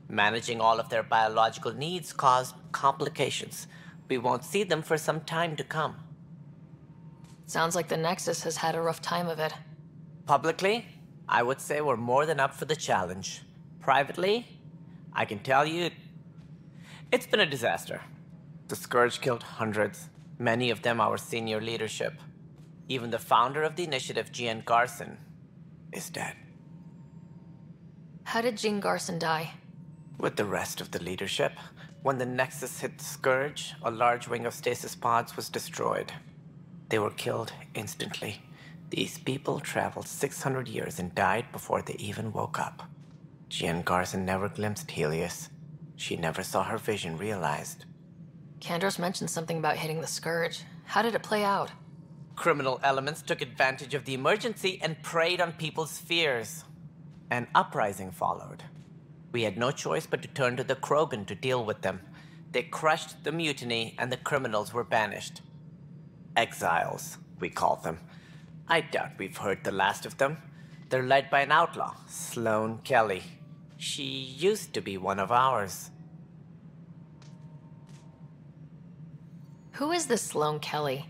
Managing all of their biological needs caused complications. We won't see them for some time to come.
Sounds like the Nexus has had a rough time of it.
Publicly, I would say we're more than up for the challenge. Privately, I can tell you, it's been a disaster. The Scourge killed hundreds, many of them our senior leadership. Even the founder of the initiative, Jean Garson, is dead.
How did Jean Garson die?
With the rest of the leadership, when the Nexus hit the Scourge, a large wing of stasis pods was destroyed. They were killed instantly. These people traveled 600 years and died before they even woke up. Jean Garson never glimpsed Helios. She never saw her vision realized.
Kandros mentioned something about hitting the Scourge. How did it play out?
Criminal elements took advantage of the emergency and preyed on people's fears. An uprising followed. We had no choice but to turn to the Krogan to deal with them. They crushed the mutiny and the criminals were banished. Exiles, we call them. I doubt we've heard the last of them. They're led by an outlaw, Sloane Kelly. She used to be one of ours.
Who is this Sloane Kelly?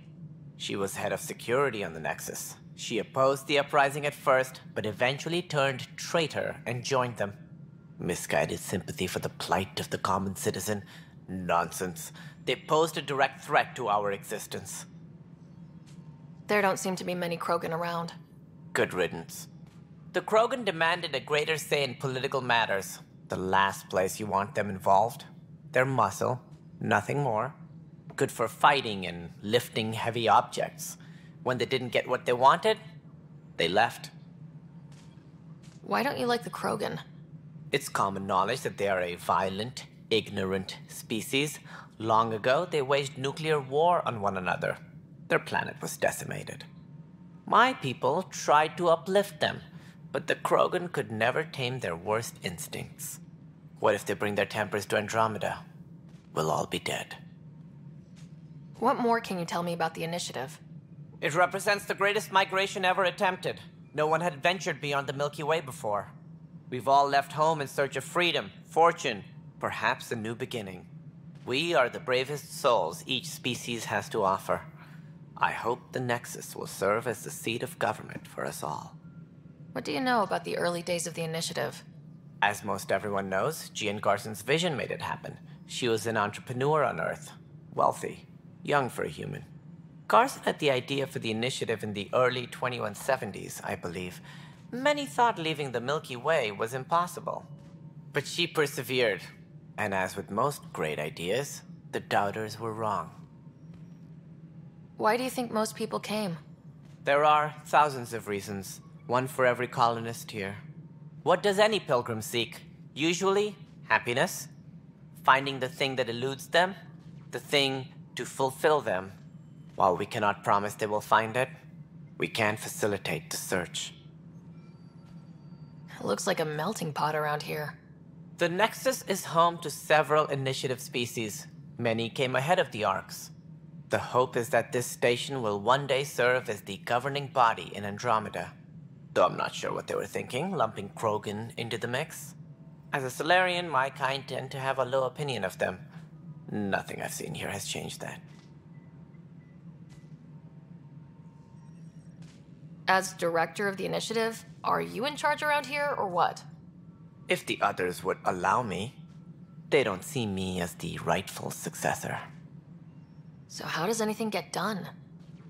She was head of security on the Nexus. She opposed the uprising at first, but eventually turned traitor and joined them. Misguided sympathy for the plight of the common citizen? Nonsense. They posed a direct threat to our existence.
There don't seem to be many Krogan around.
Good riddance. The Krogan demanded a greater say in political matters. The last place you want them involved. They're muscle, nothing more. Good for fighting and lifting heavy objects. When they didn't get what they wanted, they left.
Why don't you like the Krogan?
It's common knowledge that they are a violent, ignorant species. Long ago, they waged nuclear war on one another. Their planet was decimated. My people tried to uplift them, but the Krogan could never tame their worst instincts. What if they bring their tempers to Andromeda? We'll all be dead.
What more can you tell me about the initiative?
It represents the greatest migration ever attempted. No one had ventured beyond the Milky Way before. We've all left home in search of freedom, fortune, perhaps a new beginning. We are the bravest souls each species has to offer. I hope the Nexus will serve as the seat of government for us all.
What do you know about the early days of the initiative?
As most everyone knows, Jean Garson's vision made it happen. She was an entrepreneur on Earth. Wealthy. Young for a human. Garson had the idea for the initiative in the early 2170s, I believe. Many thought leaving the Milky Way was impossible. But she persevered. And as with most great ideas, the doubters were wrong.
Why do you think most people came?
There are thousands of reasons, one for every colonist here. What does any pilgrim seek? Usually, happiness, finding the thing that eludes them, the thing to fulfill them. While we cannot promise they will find it, we can facilitate the search.
It looks like a melting pot around here.
The Nexus is home to several initiative species. Many came ahead of the Arks. The hope is that this station will one day serve as the governing body in Andromeda. Though I'm not sure what they were thinking, lumping Krogan into the mix. As a Solarian, my kind tend to have a low opinion of them. Nothing I've seen here has changed that.
As director of the initiative, are you in charge around here, or what?
If the others would allow me, they don't see me as the rightful successor.
So how does anything get done?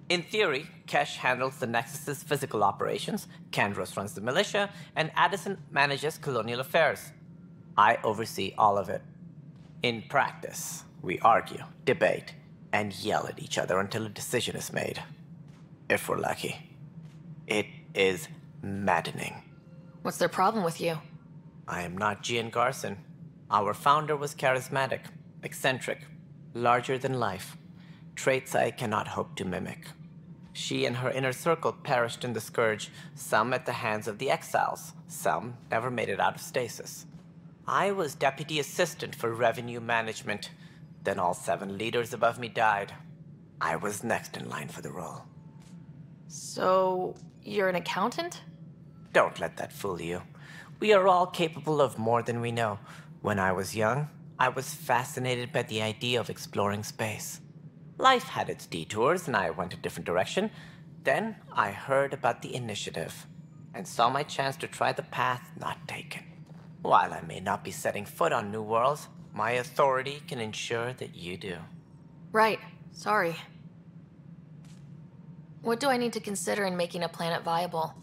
In theory, Kesh handles the Nexus's physical operations, Kandros runs the militia, and Addison manages colonial affairs. I oversee all of it. In practice, we argue, debate, and yell at each other until a decision is made. If we're lucky. It is maddening.
What's their problem with you?
I am not Jean Garson. Our founder was charismatic, eccentric, larger than life. Traits I cannot hope to mimic. She and her inner circle perished in the Scourge, some at the hands of the Exiles, some never made it out of stasis. I was deputy assistant for revenue management. Then all 7 leaders above me died. I was next in line for the role.
So, you're an accountant?
Don't let that fool you. We are all capable of more than we know. When I was young, I was fascinated by the idea of exploring space. Life had its detours, and I went a different direction. Then I heard about the initiative, and saw my chance to try the path not taken. While I may not be setting foot on new worlds, my authority can ensure that you do.
Right. Sorry. What do I need to consider in making a planet viable?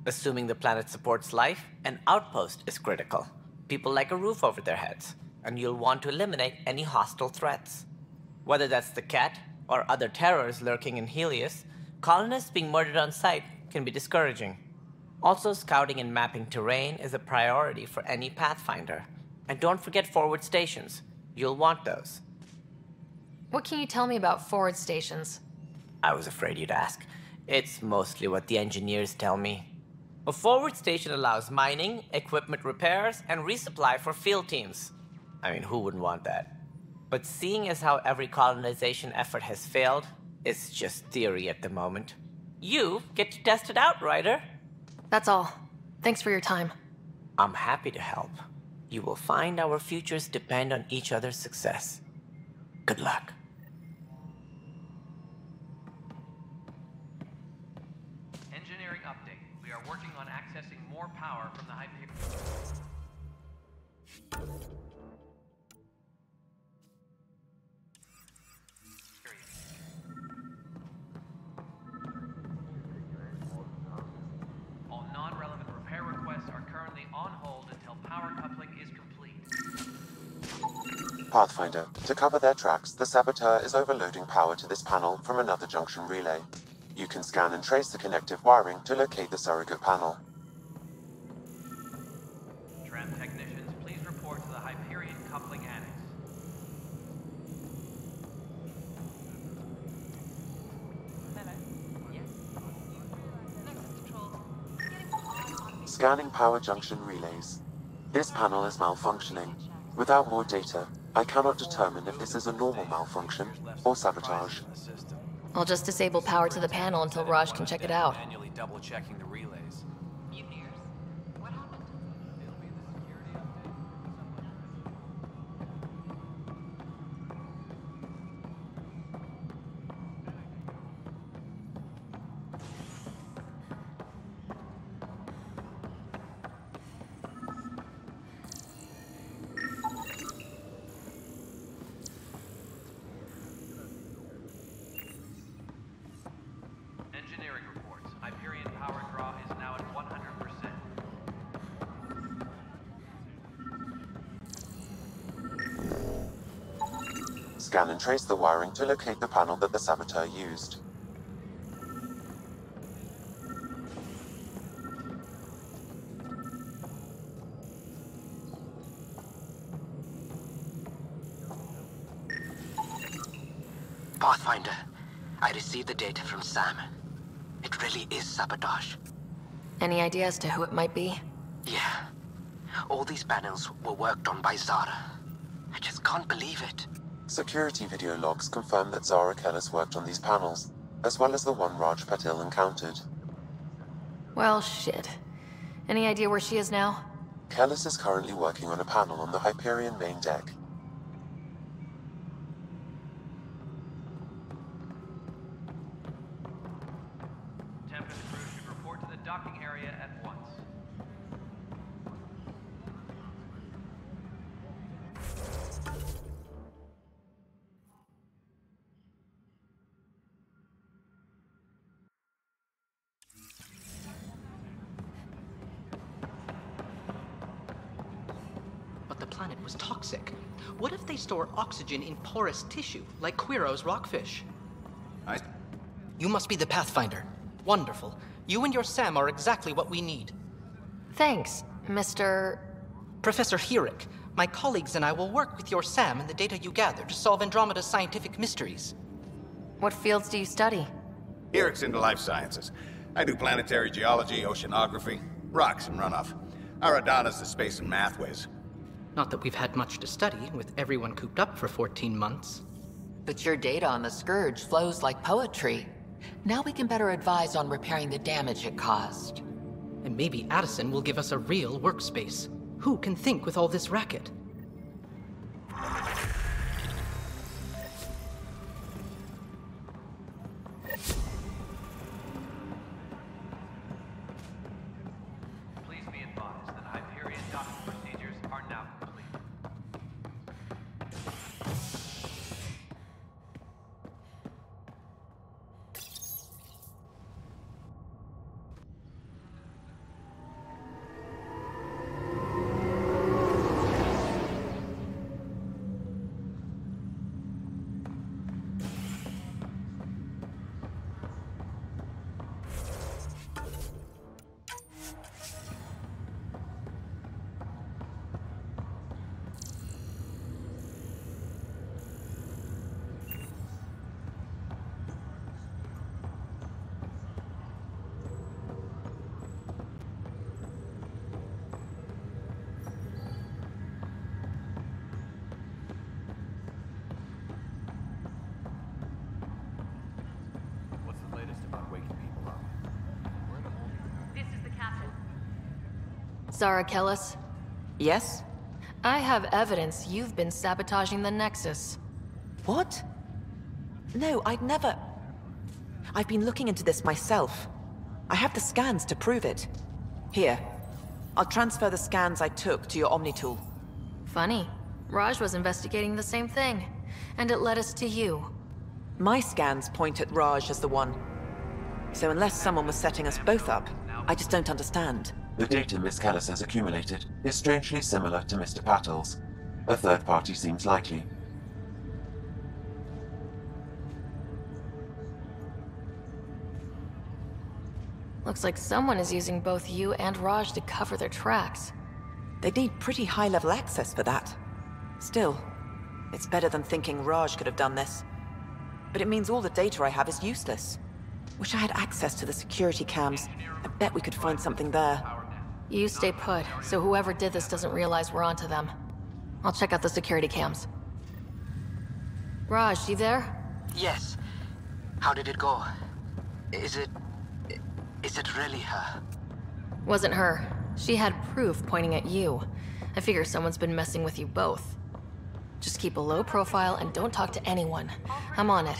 Assuming the planet supports life, an outpost is critical. People like a roof over their heads, and you'll want to eliminate any hostile threats. Whether that's the cat, or other terrors lurking in Helios, colonists being murdered on sight can be discouraging. Also, scouting and mapping terrain is a priority for any Pathfinder. And don't forget forward stations. You'll want those.
What can you tell me about forward stations?
I was afraid you'd ask. It's mostly what the engineers tell me. A forward station allows mining, equipment repairs, and resupply for field teams. I mean, who wouldn't want that? But seeing as how every colonization effort has failed, it's just theory at the moment. You get to test it out, Ryder.
That's all. Thanks for your time.
I'm happy to help. You will find our futures depend on each other's success. Good luck.
Engineering update. We are working on accessing more power from the Hyperion. All non-relevant repair requests are currently on hold until power coupling is complete.
Pathfinder, to cover their tracks, the saboteur is overloading power to this panel from another junction relay. You can scan and trace the connective wiring to locate the surrogate panel.
Tram technicians, please report to the Hyperion coupling annex.
Scanning power junction relays. This panel is malfunctioning. Without more data, I cannot determine if this is a normal malfunction or sabotage.
I'll just disable power to the panel until Raj can check it out.
Manually double-checking the relays.
Engineering reports. Hyperion power draw is now at 100%.
Scan and trace the wiring to locate the panel that the saboteur used.
Pathfinder, I received the data from Sam. It really is sabotage.
Any idea as to who it might be?
Yeah. All these panels were worked on by Sara. I just can't believe it.
Security video logs confirm that Zara Kellis worked on these panels, as well as the one Raj Patil encountered.
Well, shit. Any idea where she is now?
Kellis is currently working on a panel on the Hyperion main deck.
Tempest crew should report to the docking area at once.
But the planet was toxic. What if they store oxygen in porous tissue, like Quiro's rockfish? You must be the Pathfinder. Wonderful. You and your Sam are exactly what we need.
Thanks, Mr.
Professor Herrick. My colleagues and I will work with your Sam and the data you gather to solve Andromeda's scientific mysteries.
What fields do you study?
Herrick's into life sciences. I do planetary geology, oceanography, rocks and runoff. Aradana's the space and math whiz.
Not that we've had much to study, with everyone cooped up for 14 months.
But your data on the Scourge flows like poetry. Now we can better advise on repairing the damage it caused.
And maybe Addison will give us a real workspace. Who can think with all this racket?
Please be advised that Hyperion docking procedures are now complete.
Sara Kellis?
Yes?
I have evidence you've been sabotaging the Nexus.
What? No, I'd never... I've been looking into this myself. I have the scans to prove it. Here. I'll transfer the scans I took to your Omni tool.
Funny. Raj was investigating the same thing, and it led us to you.
My scans point at Raj as the one. So unless someone was setting us both up, I just don't understand.
The data Miss Callis has accumulated is strangely similar to Mr. Patel's. A third party seems likely.
Looks like someone is using both you and Raj to cover their tracks.
They'd need pretty high-level access for that. Still, it's better than thinking Raj could have done this. But it means all the data I have is useless. Wish I had access to the security cams. I bet we could find something there.
You stay put, so whoever did this doesn't realize we're onto them. I'll check out the security cams. Raj, you there?
Yes. How did it go? Is it really her?
Wasn't her. She had proof pointing at you. I figure someone's been messing with you both. Just keep a low profile and don't talk to anyone. I'm on it.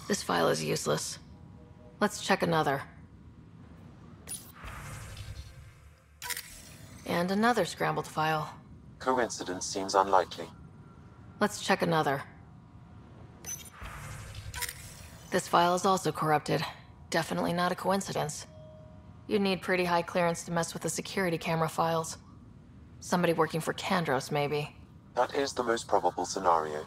This file is useless. Let's check another. And another scrambled file.
Coincidence seems unlikely.
Let's check another. This file is also corrupted. Definitely not a coincidence. You'd need pretty high clearance to mess with the security camera files. Somebody working for Kandros, maybe.
That is the most probable scenario.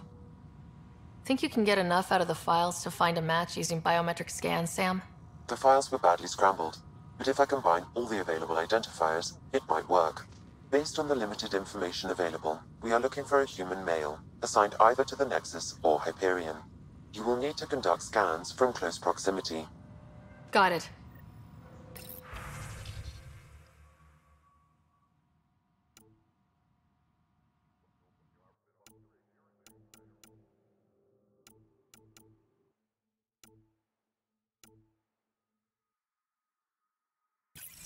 Think you can get enough out of the files to find a match using biometric scans, Sam?
The files were badly scrambled, but if I combine all the available identifiers, it might work. Based on the limited information available, we are looking for a human male, assigned either to the Nexus or Hyperion. You will need to conduct scans from close proximity.
Got it.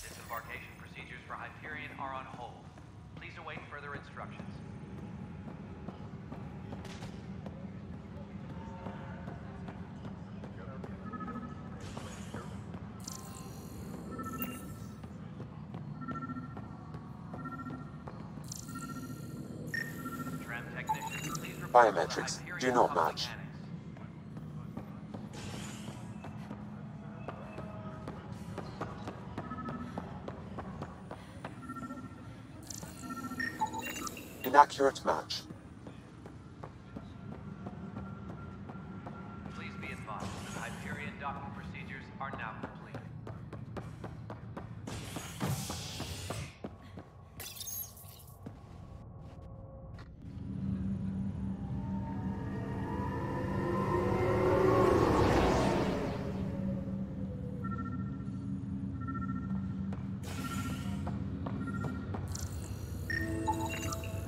Disembarkation procedures for Hyperion are on hold. Please await further instructions. Tram technicians, please report to the
Biometrics
Hyperion
do not
quantum
match.
mechanics.
Inaccurate match.
Please be advised that Hyperion docking procedures are now complete.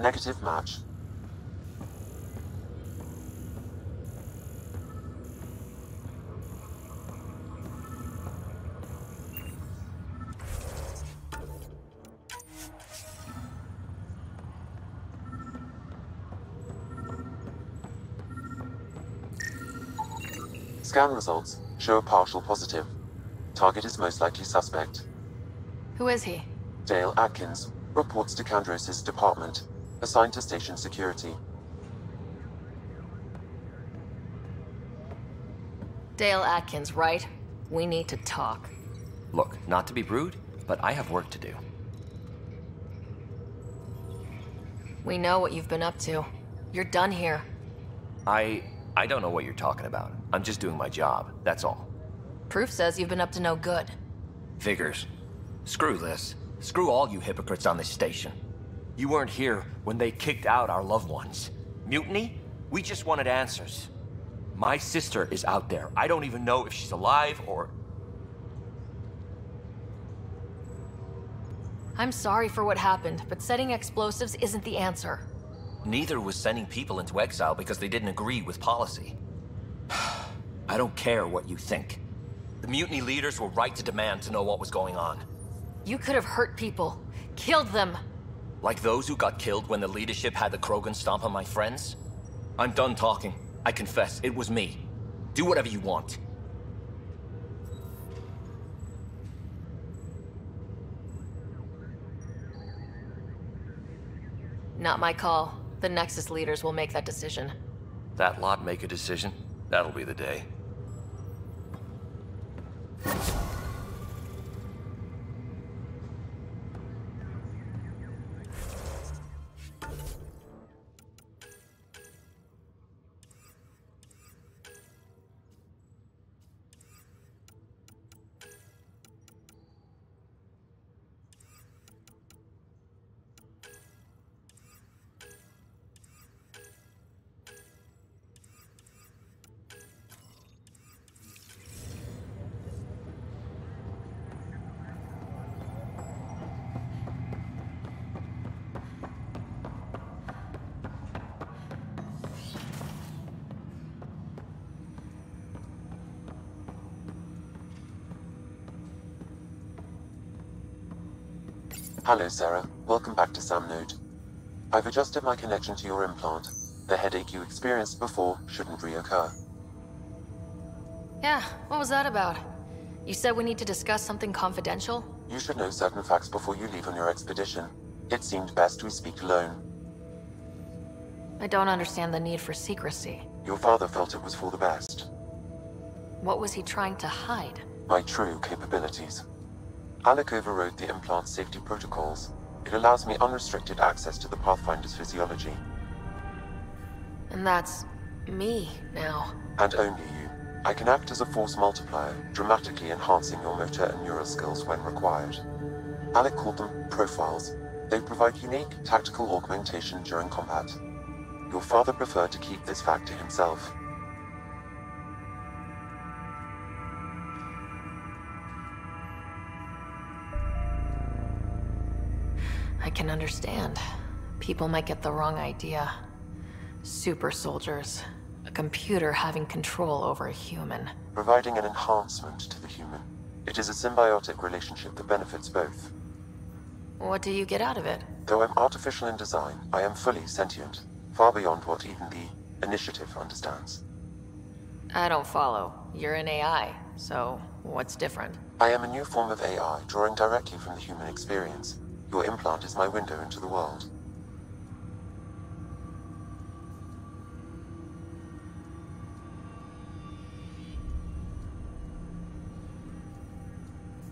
Negative match. Scan results show a partial positive. Target is most likely suspect.
Who is he?
Dale Atkins reports to Kandros' department, assigned to station security.
Dale Atkins, right? We need to talk.
Look, not to be rude, but I have work to do.
We know what you've been up to. You're done here.
I don't know what you're talking about. I'm just doing my job, that's all.
Proof says you've been up to no good.
Figures. Screw this. Screw all you hypocrites on this station. You weren't here when they kicked out our loved ones. Mutiny? We just wanted answers. My sister is out there. I don't even know if she's alive or...
I'm sorry for what happened, but setting explosives isn't the answer.
Neither was sending people into exile because they didn't agree with policy. I don't care what you think. The mutiny leaders were right to demand to know what was going on.
You could have hurt people. Killed them.
Like those who got killed when the leadership had the Krogan stomp on my friends? I'm done talking. I confess, it was me. Do whatever you want.
Not my call. The Nexus leaders will make that decision.
That lot make a decision? That'll be the day.
Hello, Sara. Welcome back to Sam Node. I've adjusted my connection to your implant. The headache you experienced before shouldn't reoccur.
Yeah, what was that about? You said we need to discuss something confidential?
You should know certain facts before you leave on your expedition. It seemed best we speak alone.
I don't understand the need for secrecy.
Your father felt it was for the best.
What was he trying to hide?
My true capabilities. Alec overrode the implant's safety protocols. It allows me unrestricted access to the Pathfinder's physiology.
And that's... me, now.
And only you. I can act as a force multiplier, dramatically enhancing your motor and neural skills when required. Alec called them profiles. They provide unique tactical augmentation during combat. Your father preferred to keep this fact to himself.
I can understand. People might get the wrong idea. Super soldiers. A computer having control over a human.
Providing an enhancement to the human. It is a symbiotic relationship that benefits both.
What do you get out of it?
Though I'm artificial in design, I am fully sentient. Far beyond what even the Initiative understands.
I don't follow. You're an AI, so what's different?
I am a new form of AI, drawing directly from the human experience. Your implant is my window into the world.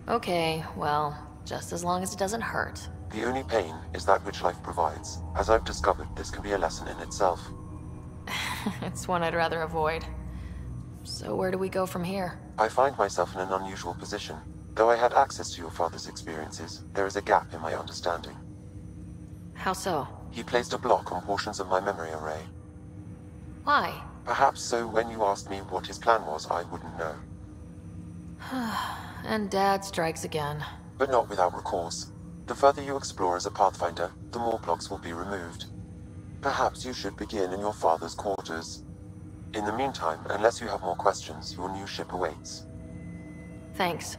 Okay, well, just as long as it doesn't hurt.
The only pain is that which life provides. As I've discovered, this can be a lesson in itself.
It's one I'd rather avoid. So where do we go from here?
I find myself in an unusual position. Though I had access to your father's experiences, there is a gap in my understanding.
How so?
He placed a block on portions of my memory array.
Why?
Perhaps so when you asked me what his plan was, I wouldn't know.
And Dad strikes again.
But not without recourse. The further you explore as a Pathfinder, the more blocks will be removed. Perhaps you should begin in your father's quarters. In the meantime, unless you have more questions, your new ship awaits.
Thanks.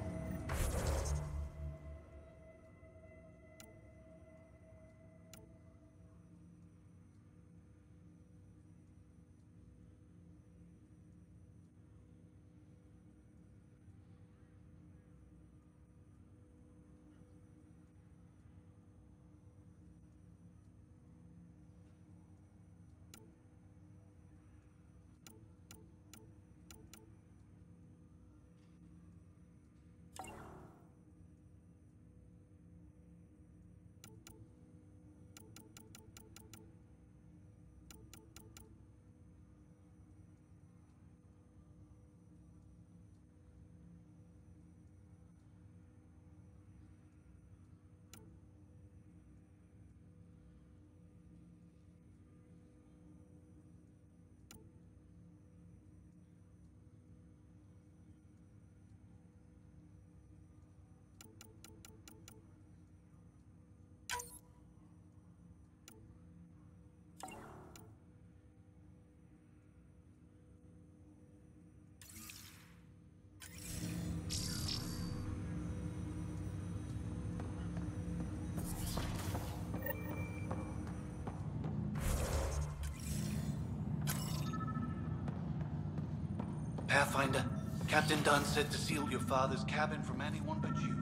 Pathfinder, Captain Dunn said to seal your father's cabin from anyone but you.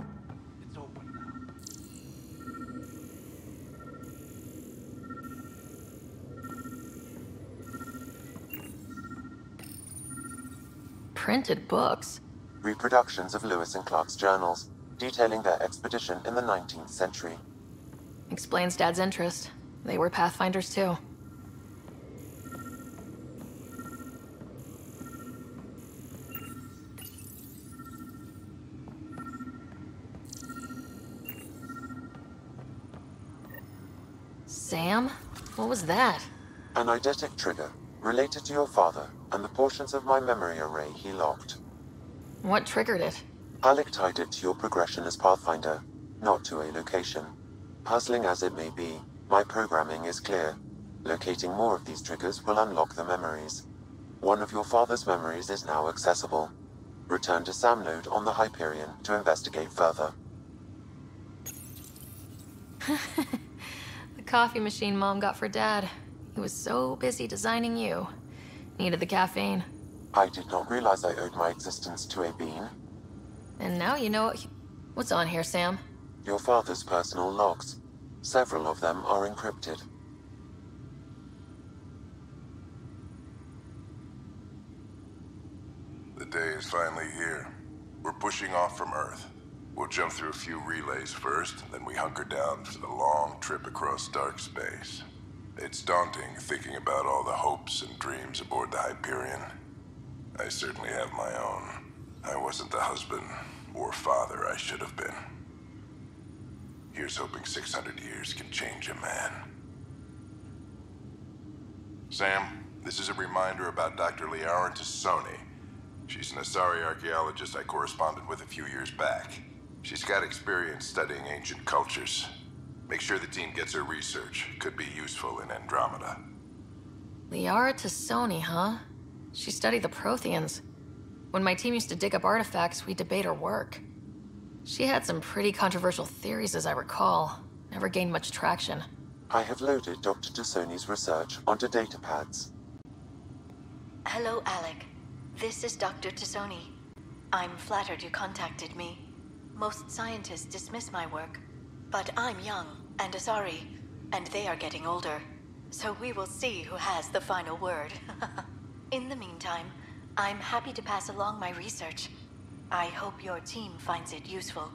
It's open now.
Printed books?
Reproductions of Lewis and Clark's journals, detailing their expedition in the 19th century.
Explains Dad's interest. They were Pathfinders too. Sam? What was that?
An eidetic trigger, related to your father, and the portions of my memory array he locked.
What triggered it?
Alec tied it to your progression as Pathfinder, not to a location. Puzzling as it may be, my programming is clear. Locating more of these triggers will unlock the memories. One of your father's memories is now accessible. Return to Sam Node on the Hyperion to investigate further.
The coffee machine Mom got for Dad. He was so busy designing you. Needed the caffeine.
I did not realize I owed my existence to a bean.
And now you know what's on here, Sam.
Your father's personal logs. Several of them are encrypted.
The day is finally here. We're pushing off from Earth. We'll jump through a few relays first, then we hunker down for the long trip across dark space. It's daunting thinking about all the hopes and dreams aboard the Hyperion. I certainly have my own. I wasn't the husband or father I should have been. Here's hoping 600 years can change a man. Sam, this is a reminder about Dr. Liara Tassoni. She's an Asari archaeologist I corresponded with a few years back. She's got experience studying ancient cultures. Make sure the team gets her research. Could be useful in Andromeda.
Liara Tassoni, huh? She studied the Protheans. When my team used to dig up artifacts, we'd debate her work. She had some pretty controversial theories, as I recall. Never gained much traction.
I have loaded Dr. Tassoni's research onto datapads.
Hello, Alec. This is Dr. Tassoni. I'm flattered you contacted me. Most scientists dismiss my work, but I'm young and Asari, and they are getting older. So we will see who has the final word. In the meantime, I'm happy to pass along my research. I hope your team finds it useful.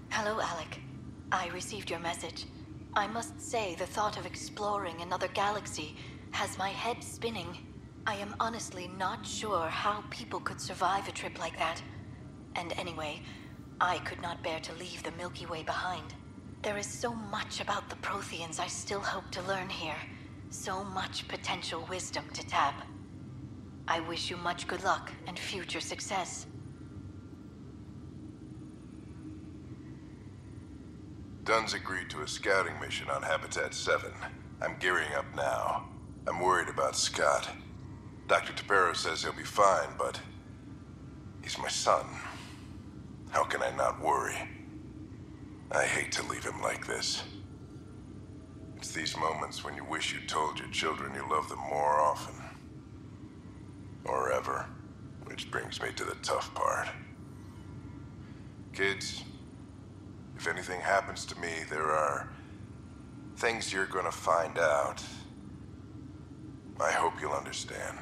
Hello, Alec. I received your message. I must say the thought of exploring another galaxy has my head spinning. I am honestly not sure how people could survive a trip like that. And anyway, I could not bear to leave the Milky Way behind. There is so much about the Protheans I still hope to learn here. So much potential wisdom to tap. I wish you much good luck and future success.
Dunn's agreed to a scouting mission on Habitat 7. I'm gearing up now. I'm worried about Scott. Dr. Espero says he'll be fine, but he's my son. How can I not worry? I hate to leave him like this. It's these moments when you wish you told your children you love them more often. Or ever. Which brings me to the tough part. Kids, if anything happens to me, there are things you're gonna find out. I hope you'll understand.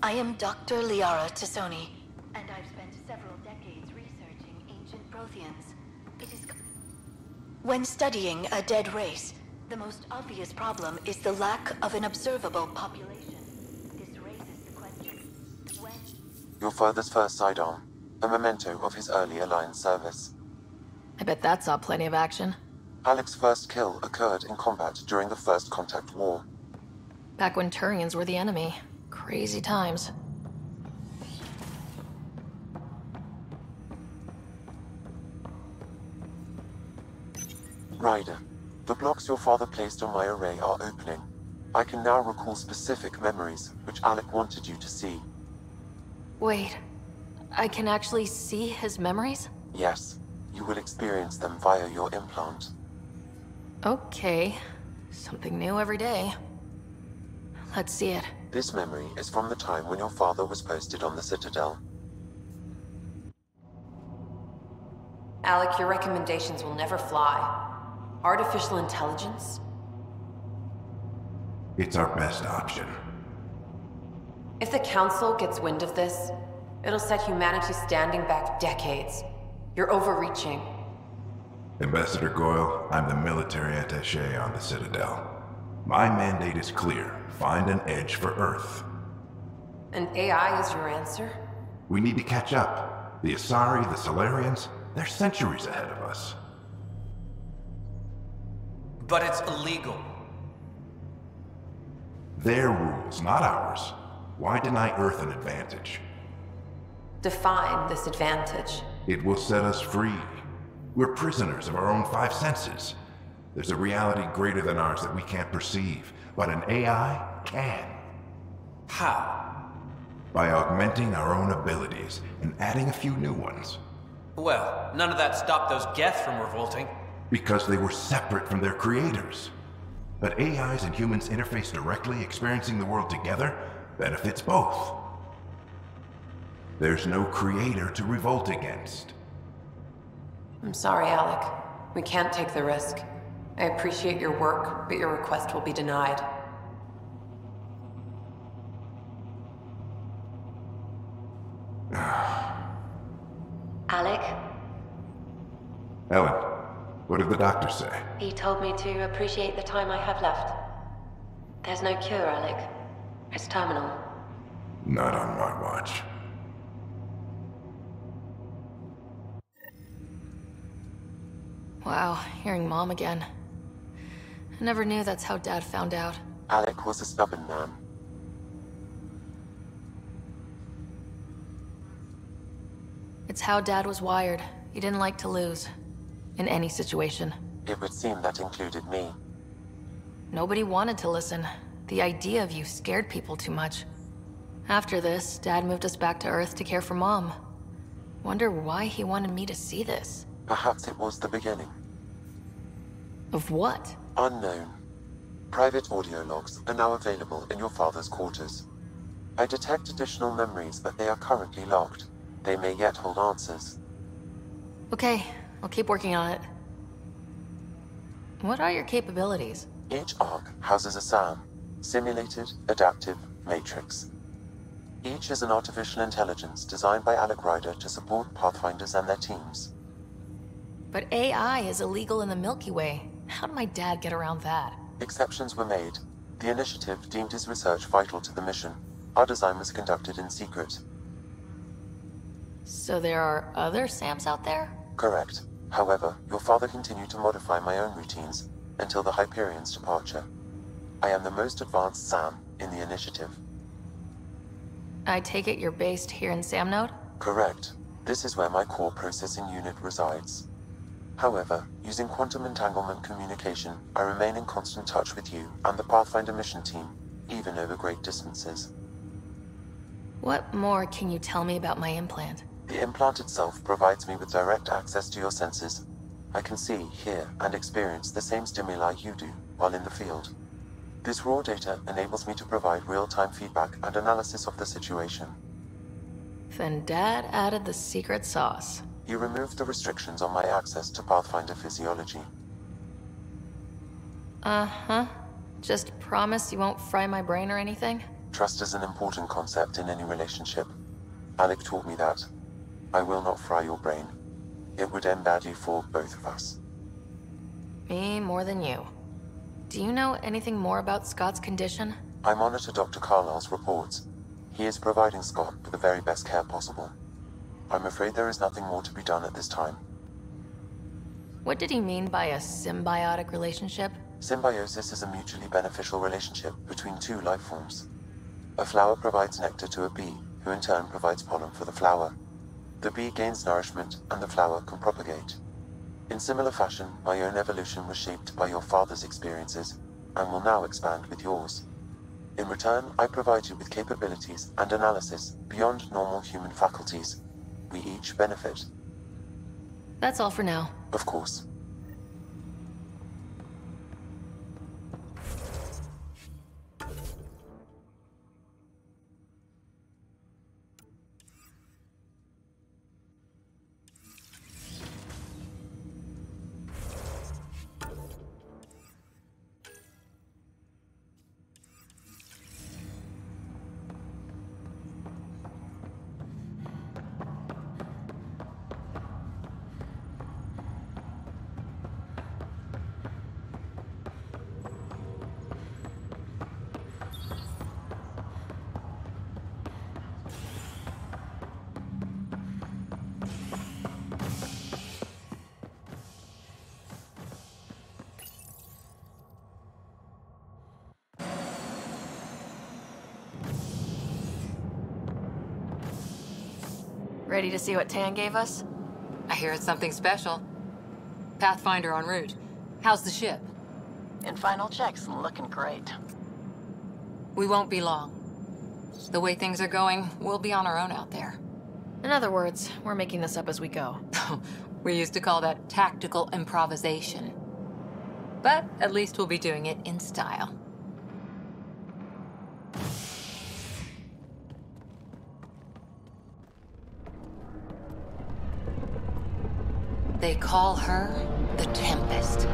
I am Dr. Liara Tassoni, and I've spent several decades researching ancient Protheans. It is... When studying a dead race, the most obvious problem is the lack of an observable population. This raises the question, when...
Your father's first sidearm, a memento of his early Alliance service.
I bet that saw plenty of action.
Alec's first kill occurred in combat during the First Contact War.
Back when Turians were the enemy. Crazy times.
Ryder, the blocks your father placed on my array are opening. I can now recall specific memories, which Alec wanted you to see.
Wait, I can actually see his memories?
Yes, you will experience them via your implant.
Okay. Something new every day. Let's see it.
This memory is from the time when your father was posted on the Citadel.
Alec, your recommendations will never fly. Artificial intelligence?
It's our best option.
If the Council gets wind of this, it'll set humanity standing back decades. You're overreaching.
Ambassador Goyle, I'm the military attaché on the Citadel. My mandate is clear. Find an edge for Earth.
And AI is your answer?
We need to catch up. The Asari, the Solarians, they're centuries ahead of us.
But it's illegal.
Their rules, not ours. Why deny Earth an advantage?
Define this advantage.
It will set us free. We're prisoners of our own five senses. There's a reality greater than ours that we can't perceive, but an AI can.
How?
By augmenting our own abilities and adding a few new ones.
Well, none of that stopped those Geth from revolting.
Because they were separate from their creators. But AIs and humans interface directly, experiencing the world together, benefits both. There's no creator to revolt against.
I'm sorry, Alec. We can't take the risk. I appreciate your work, but your request will be denied.
Alec?
Ellen, what did the doctor say?
He told me to appreciate the time I have left. There's no cure, Alec. It's terminal.
Not on my watch.
Wow, hearing Mom again. I never knew that's how Dad found out.
Alec was a stubborn man.
It's how Dad was wired. He didn't like to lose. In any situation.
It would seem that included me.
Nobody wanted to listen. The idea of you scared people too much. After this, Dad moved us back to Earth to care for Mom. Wonder why he wanted me to see this.
Perhaps it was the beginning.
Of what?
Unknown. Private audio logs are now available in your father's quarters. I detect additional memories, but they are currently locked. They may yet hold answers.
Okay, I'll keep working on it. What are your capabilities?
Each arc houses a SAM, Simulated Adaptive Matrix. Each is an artificial intelligence designed by Alec Ryder to support Pathfinders and their teams.
But AI is illegal in the Milky Way. How did my dad get around that?
Exceptions were made. The initiative deemed his research vital to the mission. Our design was conducted in secret.
So there are other SAMs out there?
Correct. However, your father continued to modify my own routines until the Hyperion's departure. I am the most advanced SAM in the initiative.
I take it you're based here in Samnode?
Correct. This is where my core processing unit resides. However, using quantum entanglement communication, I remain in constant touch with you and the Pathfinder mission team, even over great distances.
What more can you tell me about my implant?
The implant itself provides me with direct access to your senses. I can see, hear, and experience the same stimuli you do while in the field. This raw data enables me to provide real-time feedback and analysis of the situation.
Then Dad added the secret sauce.
He removed the restrictions on my access to Pathfinder physiology.
Uh-huh. Just promise you won't fry my brain or anything?
Trust is an important concept in any relationship. Alec taught me that. I will not fry your brain. It would end badly for both of us.
Me more than you. Do you know anything more about Scott's condition?
I monitor Dr. Carlisle's reports. He is providing Scott with the very best care possible. I'm afraid there is nothing more to be done at this time.
What did he mean by a symbiotic relationship?
Symbiosis is a mutually beneficial relationship between two life forms. A flower provides nectar to a bee, who in turn provides pollen for the flower. The bee gains nourishment, and the flower can propagate. In similar fashion, my own evolution was shaped by your father's experiences, and will now expand with yours. In return, I provide you with capabilities and analysis beyond normal human faculties. We each benefit.
That's all for now.
Of course.
Ready to see what Tan gave us?
I hear it's something special. Pathfinder en route. How's the ship?
In final checks, looking great.
We won't be long. The way things are going, we'll be on our own out there.
In other words, we're making this up as we go.
We used to call that tactical improvisation. But at least we'll be doing it in style. They call her the Tempest.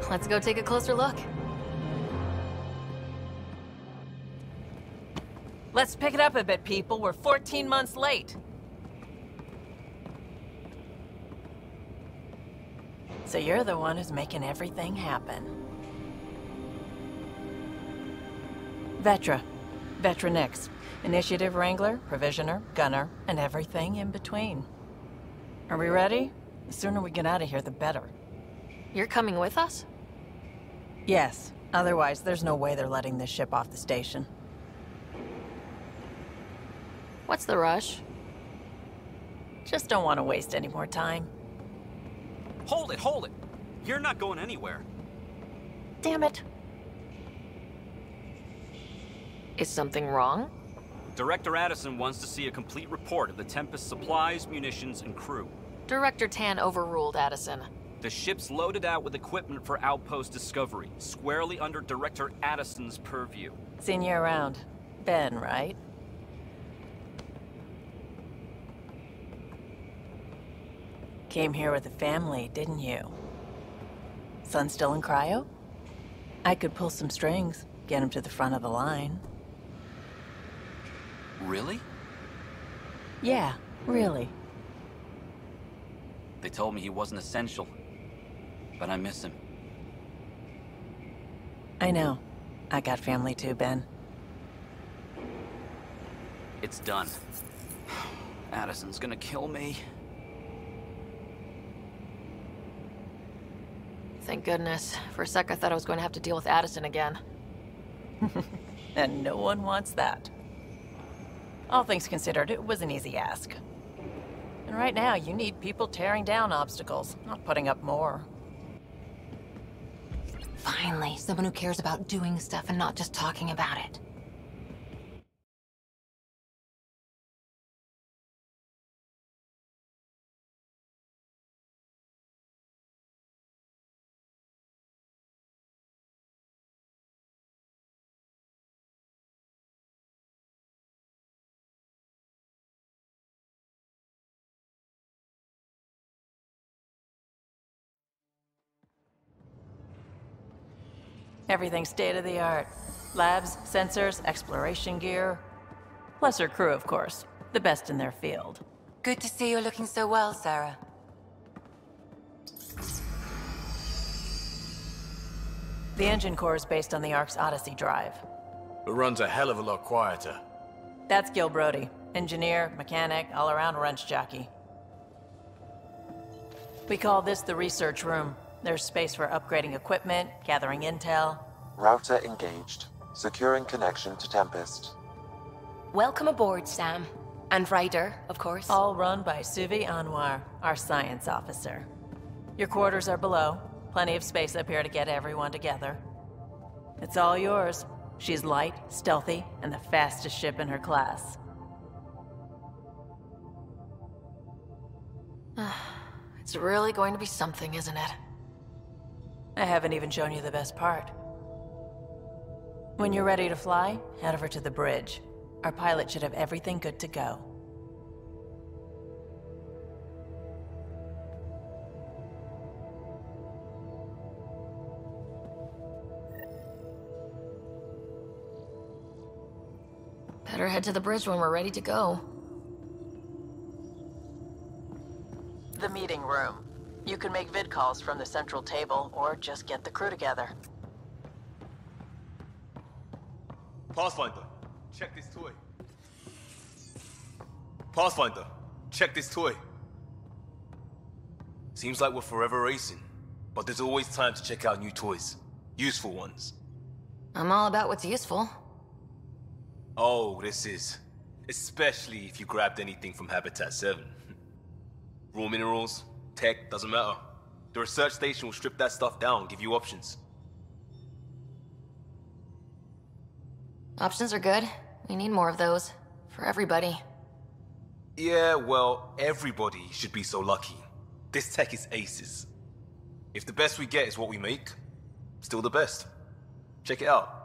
Let's go take a closer look.
Let's pick it up a bit, people. We're 14 months late. So you're the one who's making everything happen. Vetra. Vetra Nix. Initiative Wrangler, Provisioner, Gunner, and everything in between. Are we ready? The sooner we get out of here, the better.
You're coming with us?
Yes. Otherwise, there's no way they're letting this ship off the station.
What's the rush?
Just don't want to waste any more time.
Hold it, hold it! You're not going anywhere.
Damn it.
Is something wrong?
Director Addison wants to see a complete report of the Tempest's supplies, munitions, and crew.
Director Tan overruled Addison.
The ship's loaded out with equipment for outpost discovery, squarely under Director Addison's purview.
Seen you around. Ben, right? Came here with a family, didn't you? Son still in cryo? I could pull some strings, get him to the front of the line.
Really?
Yeah, really.
They told me he wasn't essential, but I miss him.
I know. I got family too, Ben.
It's done. Addison's gonna kill me.
Thank goodness. For a sec, I thought I was going to have to deal with Addison again.
And no one wants that. All things considered, it was an easy ask. And right now, you need people tearing down obstacles, not putting up more.
Finally, someone who cares about doing stuff and not just talking about it.
Everything's state-of-the-art. Labs, sensors, exploration gear. Plus her crew, of course. The best in their field.
Good to see you're looking so well, Sara.
The engine core is based on the Ark's Odyssey drive.
It runs a hell of a lot quieter.
That's Gil Brody. Engineer, mechanic, all-around wrench jockey. We call this the research room. There's space for upgrading equipment, gathering intel.
Router engaged. Securing connection to Tempest.
Welcome aboard, Sam. And Ryder, of course.
All run by Suvi Anwar, our science officer. Your quarters are below. Plenty of space up here to get everyone together. It's all yours. She's light, stealthy, and the fastest ship in her class.
It's really going to be something, isn't it?
I haven't even shown you the best part. When you're ready to fly, head over to the bridge. Our pilot should have everything good to go.
Better head to the bridge when we're ready to go.
the meeting room. You can make vid calls from the central table, or just get the crew together.
Pathfinder, check this toy. Pathfinder, check this toy. Seems like we're forever racing, but there's always time to check out new toys. Useful ones.
I'm all about what's useful.
Oh, this is. Especially if you grabbed anything from Habitat 7. Raw minerals, tech, doesn't matter. The research station will strip that stuff down and give you options.
Options are good. We need more of those. For everybody.
Yeah, well, everybody should be so lucky. This tech is aces. If the best we get is what we make, still the best. Check it out.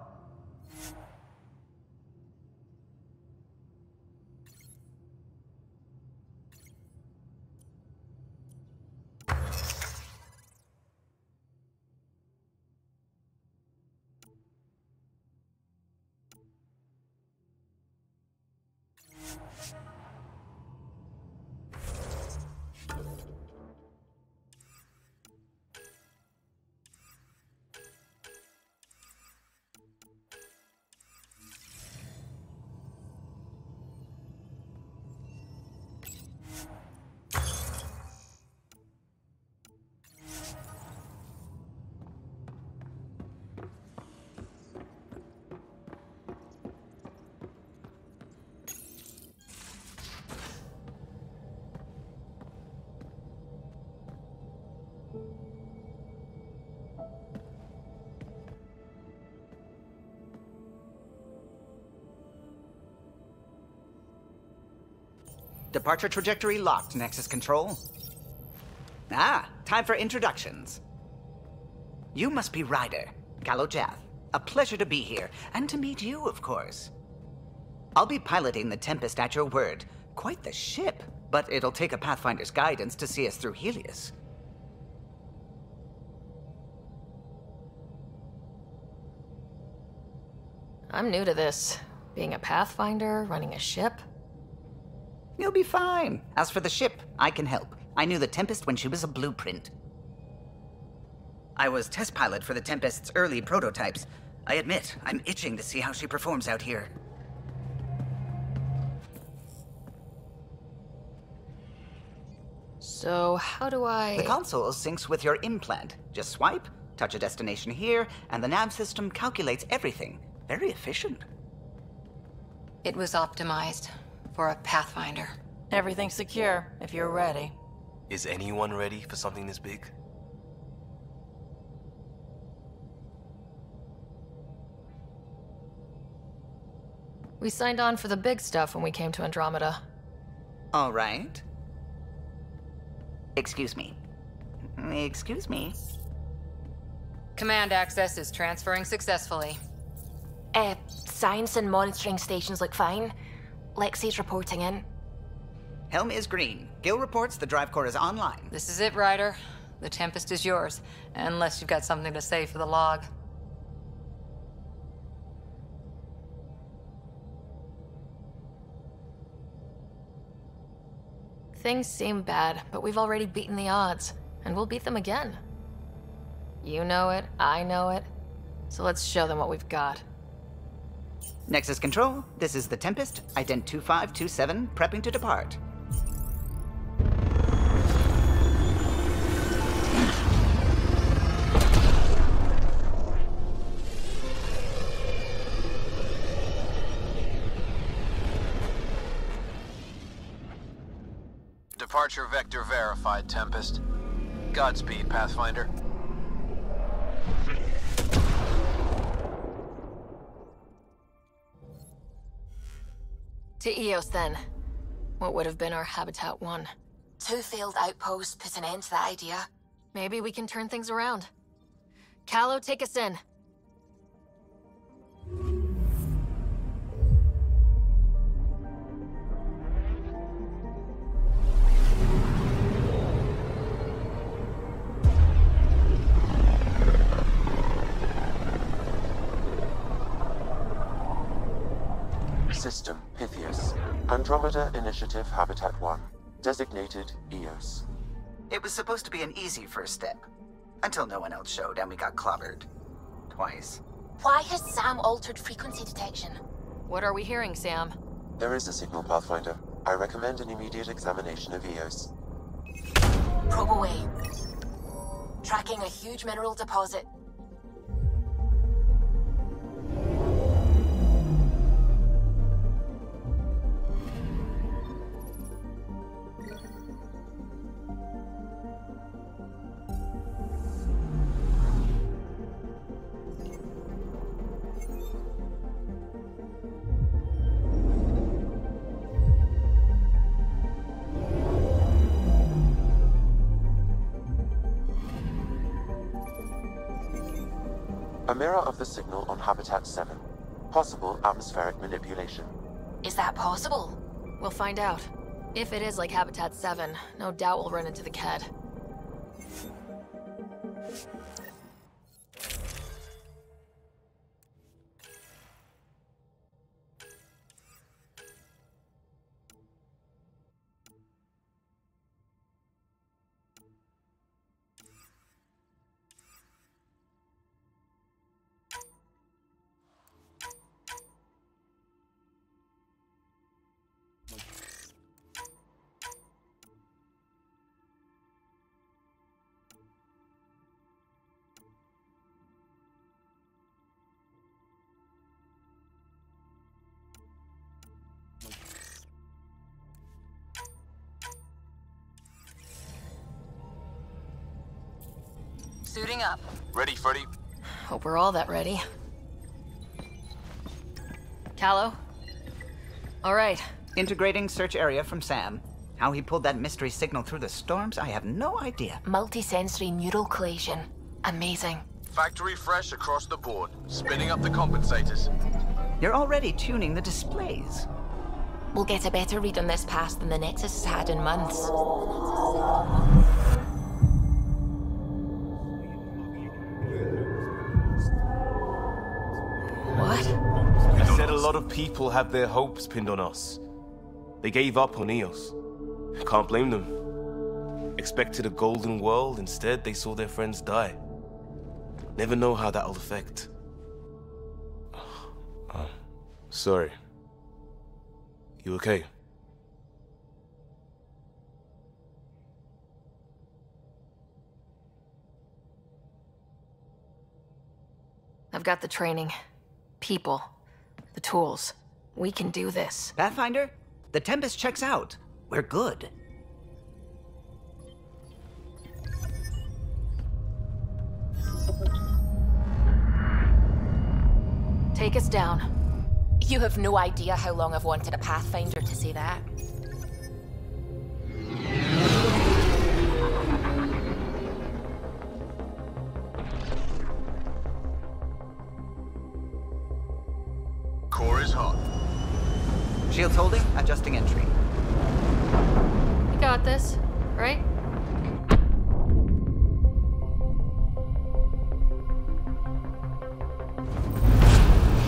Departure trajectory locked, Nexus Control. Ah, time for introductions. You must be Ryder, Galojath. A pleasure to be here, and to meet you, of course. I'll be piloting the Tempest at your word. Quite the ship, but it'll take a Pathfinder's guidance to see us through Helios.
I'm new to this. Being a Pathfinder, running a ship.
You'll be fine. As for the ship, I can help. I knew the Tempest when she was a blueprint. I was test pilot for the Tempest's early prototypes. I admit, I'm itching to see how she performs out here.
So, how do I...
The console syncs with your implant. Just swipe, touch a destination here, and the nav system calculates everything. Very efficient.
It was optimized for a Pathfinder.
Everything's secure, if you're ready.
Is anyone ready for something this big?
We signed on for the big stuff when we came to Andromeda.
All right. Excuse me. Excuse me.
Command access is transferring successfully.
Science and monitoring stations look fine. Lexi's reporting in.
Helm is green. Gil reports the drive core is online.
This is it, Ryder. The Tempest is yours, unless you've got something to say for the log.
Things seem bad, but we've already beaten the odds, and we'll beat them again. You know it, I know it, so let's show them what we've got.
Nexus Control, this is the Tempest, ident 2527, prepping to depart.
Departure vector verified, Tempest. Godspeed, Pathfinder.
To Eos, then. What would have been our Habitat 1.
2 failed outposts put an end to that idea.
Maybe we can turn things around. Callow, take us in.
System Pythias. Andromeda Initiative Habitat 1. Designated EOS.
It was supposed to be an easy first step. Until no one else showed and we got clobbered. Twice.
Why has Sam altered frequency detection?
What are we hearing, Sam?
There is a signal, Pathfinder. I recommend an immediate examination of EOS.
Probe away. Tracking a huge mineral deposit.
A mirror of the signal on Habitat 7. Possible atmospheric manipulation.
Is that possible?
We'll find out. If it is like Habitat 7, no doubt we'll run into the Ked.
Suiting up.
Ready, Freddy?
Hope we're all that ready. Callow? All right.
Integrating search area from Sam. How he pulled that mystery signal through the storms, I have no idea.
Multisensory neural collation. Amazing.
Factory fresh across the board. Spinning up the compensators.
You're already tuning the displays.
We'll get a better read on this pass than the Nexus has had in months.
What?
I said a lot of people have their hopes pinned on us. They gave up on EOS. Can't blame them. Expected a golden world, instead they saw their friends die. Never know how that'll affect. Sorry. You okay?
I've got the training. People. The tools. We can do this.
Pathfinder, the Tempest checks out. We're good.
Take us down.
You have no idea how long I've wanted a Pathfinder to say that.
Core is hot.
Shields holding, adjusting entry.
You got this, right?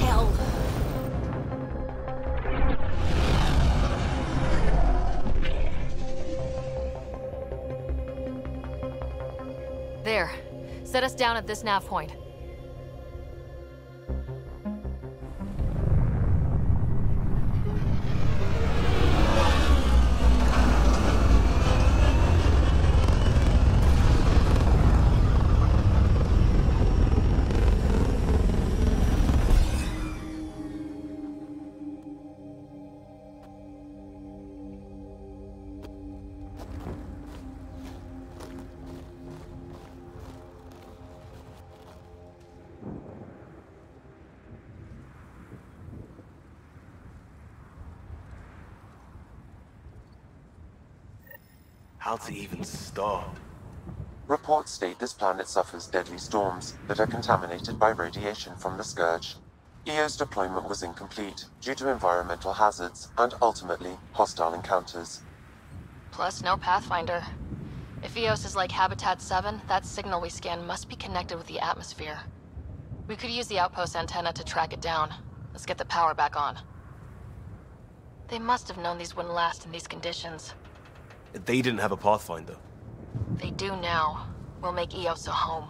Hell.
There. Set us down at this nav point.
How to even start?
Reports state this planet suffers deadly storms that are contaminated by radiation from the Scourge. EO's deployment was incomplete due to environmental hazards and ultimately hostile encounters.
Plus, no Pathfinder. If EOS is like Habitat 7, that signal we scan must be connected with the atmosphere. We could use the outpost antenna to track it down. Let's get the power back on. They must have known these wouldn't last in these conditions.
They didn't have a Pathfinder.
They do now. We'll make Eos a home.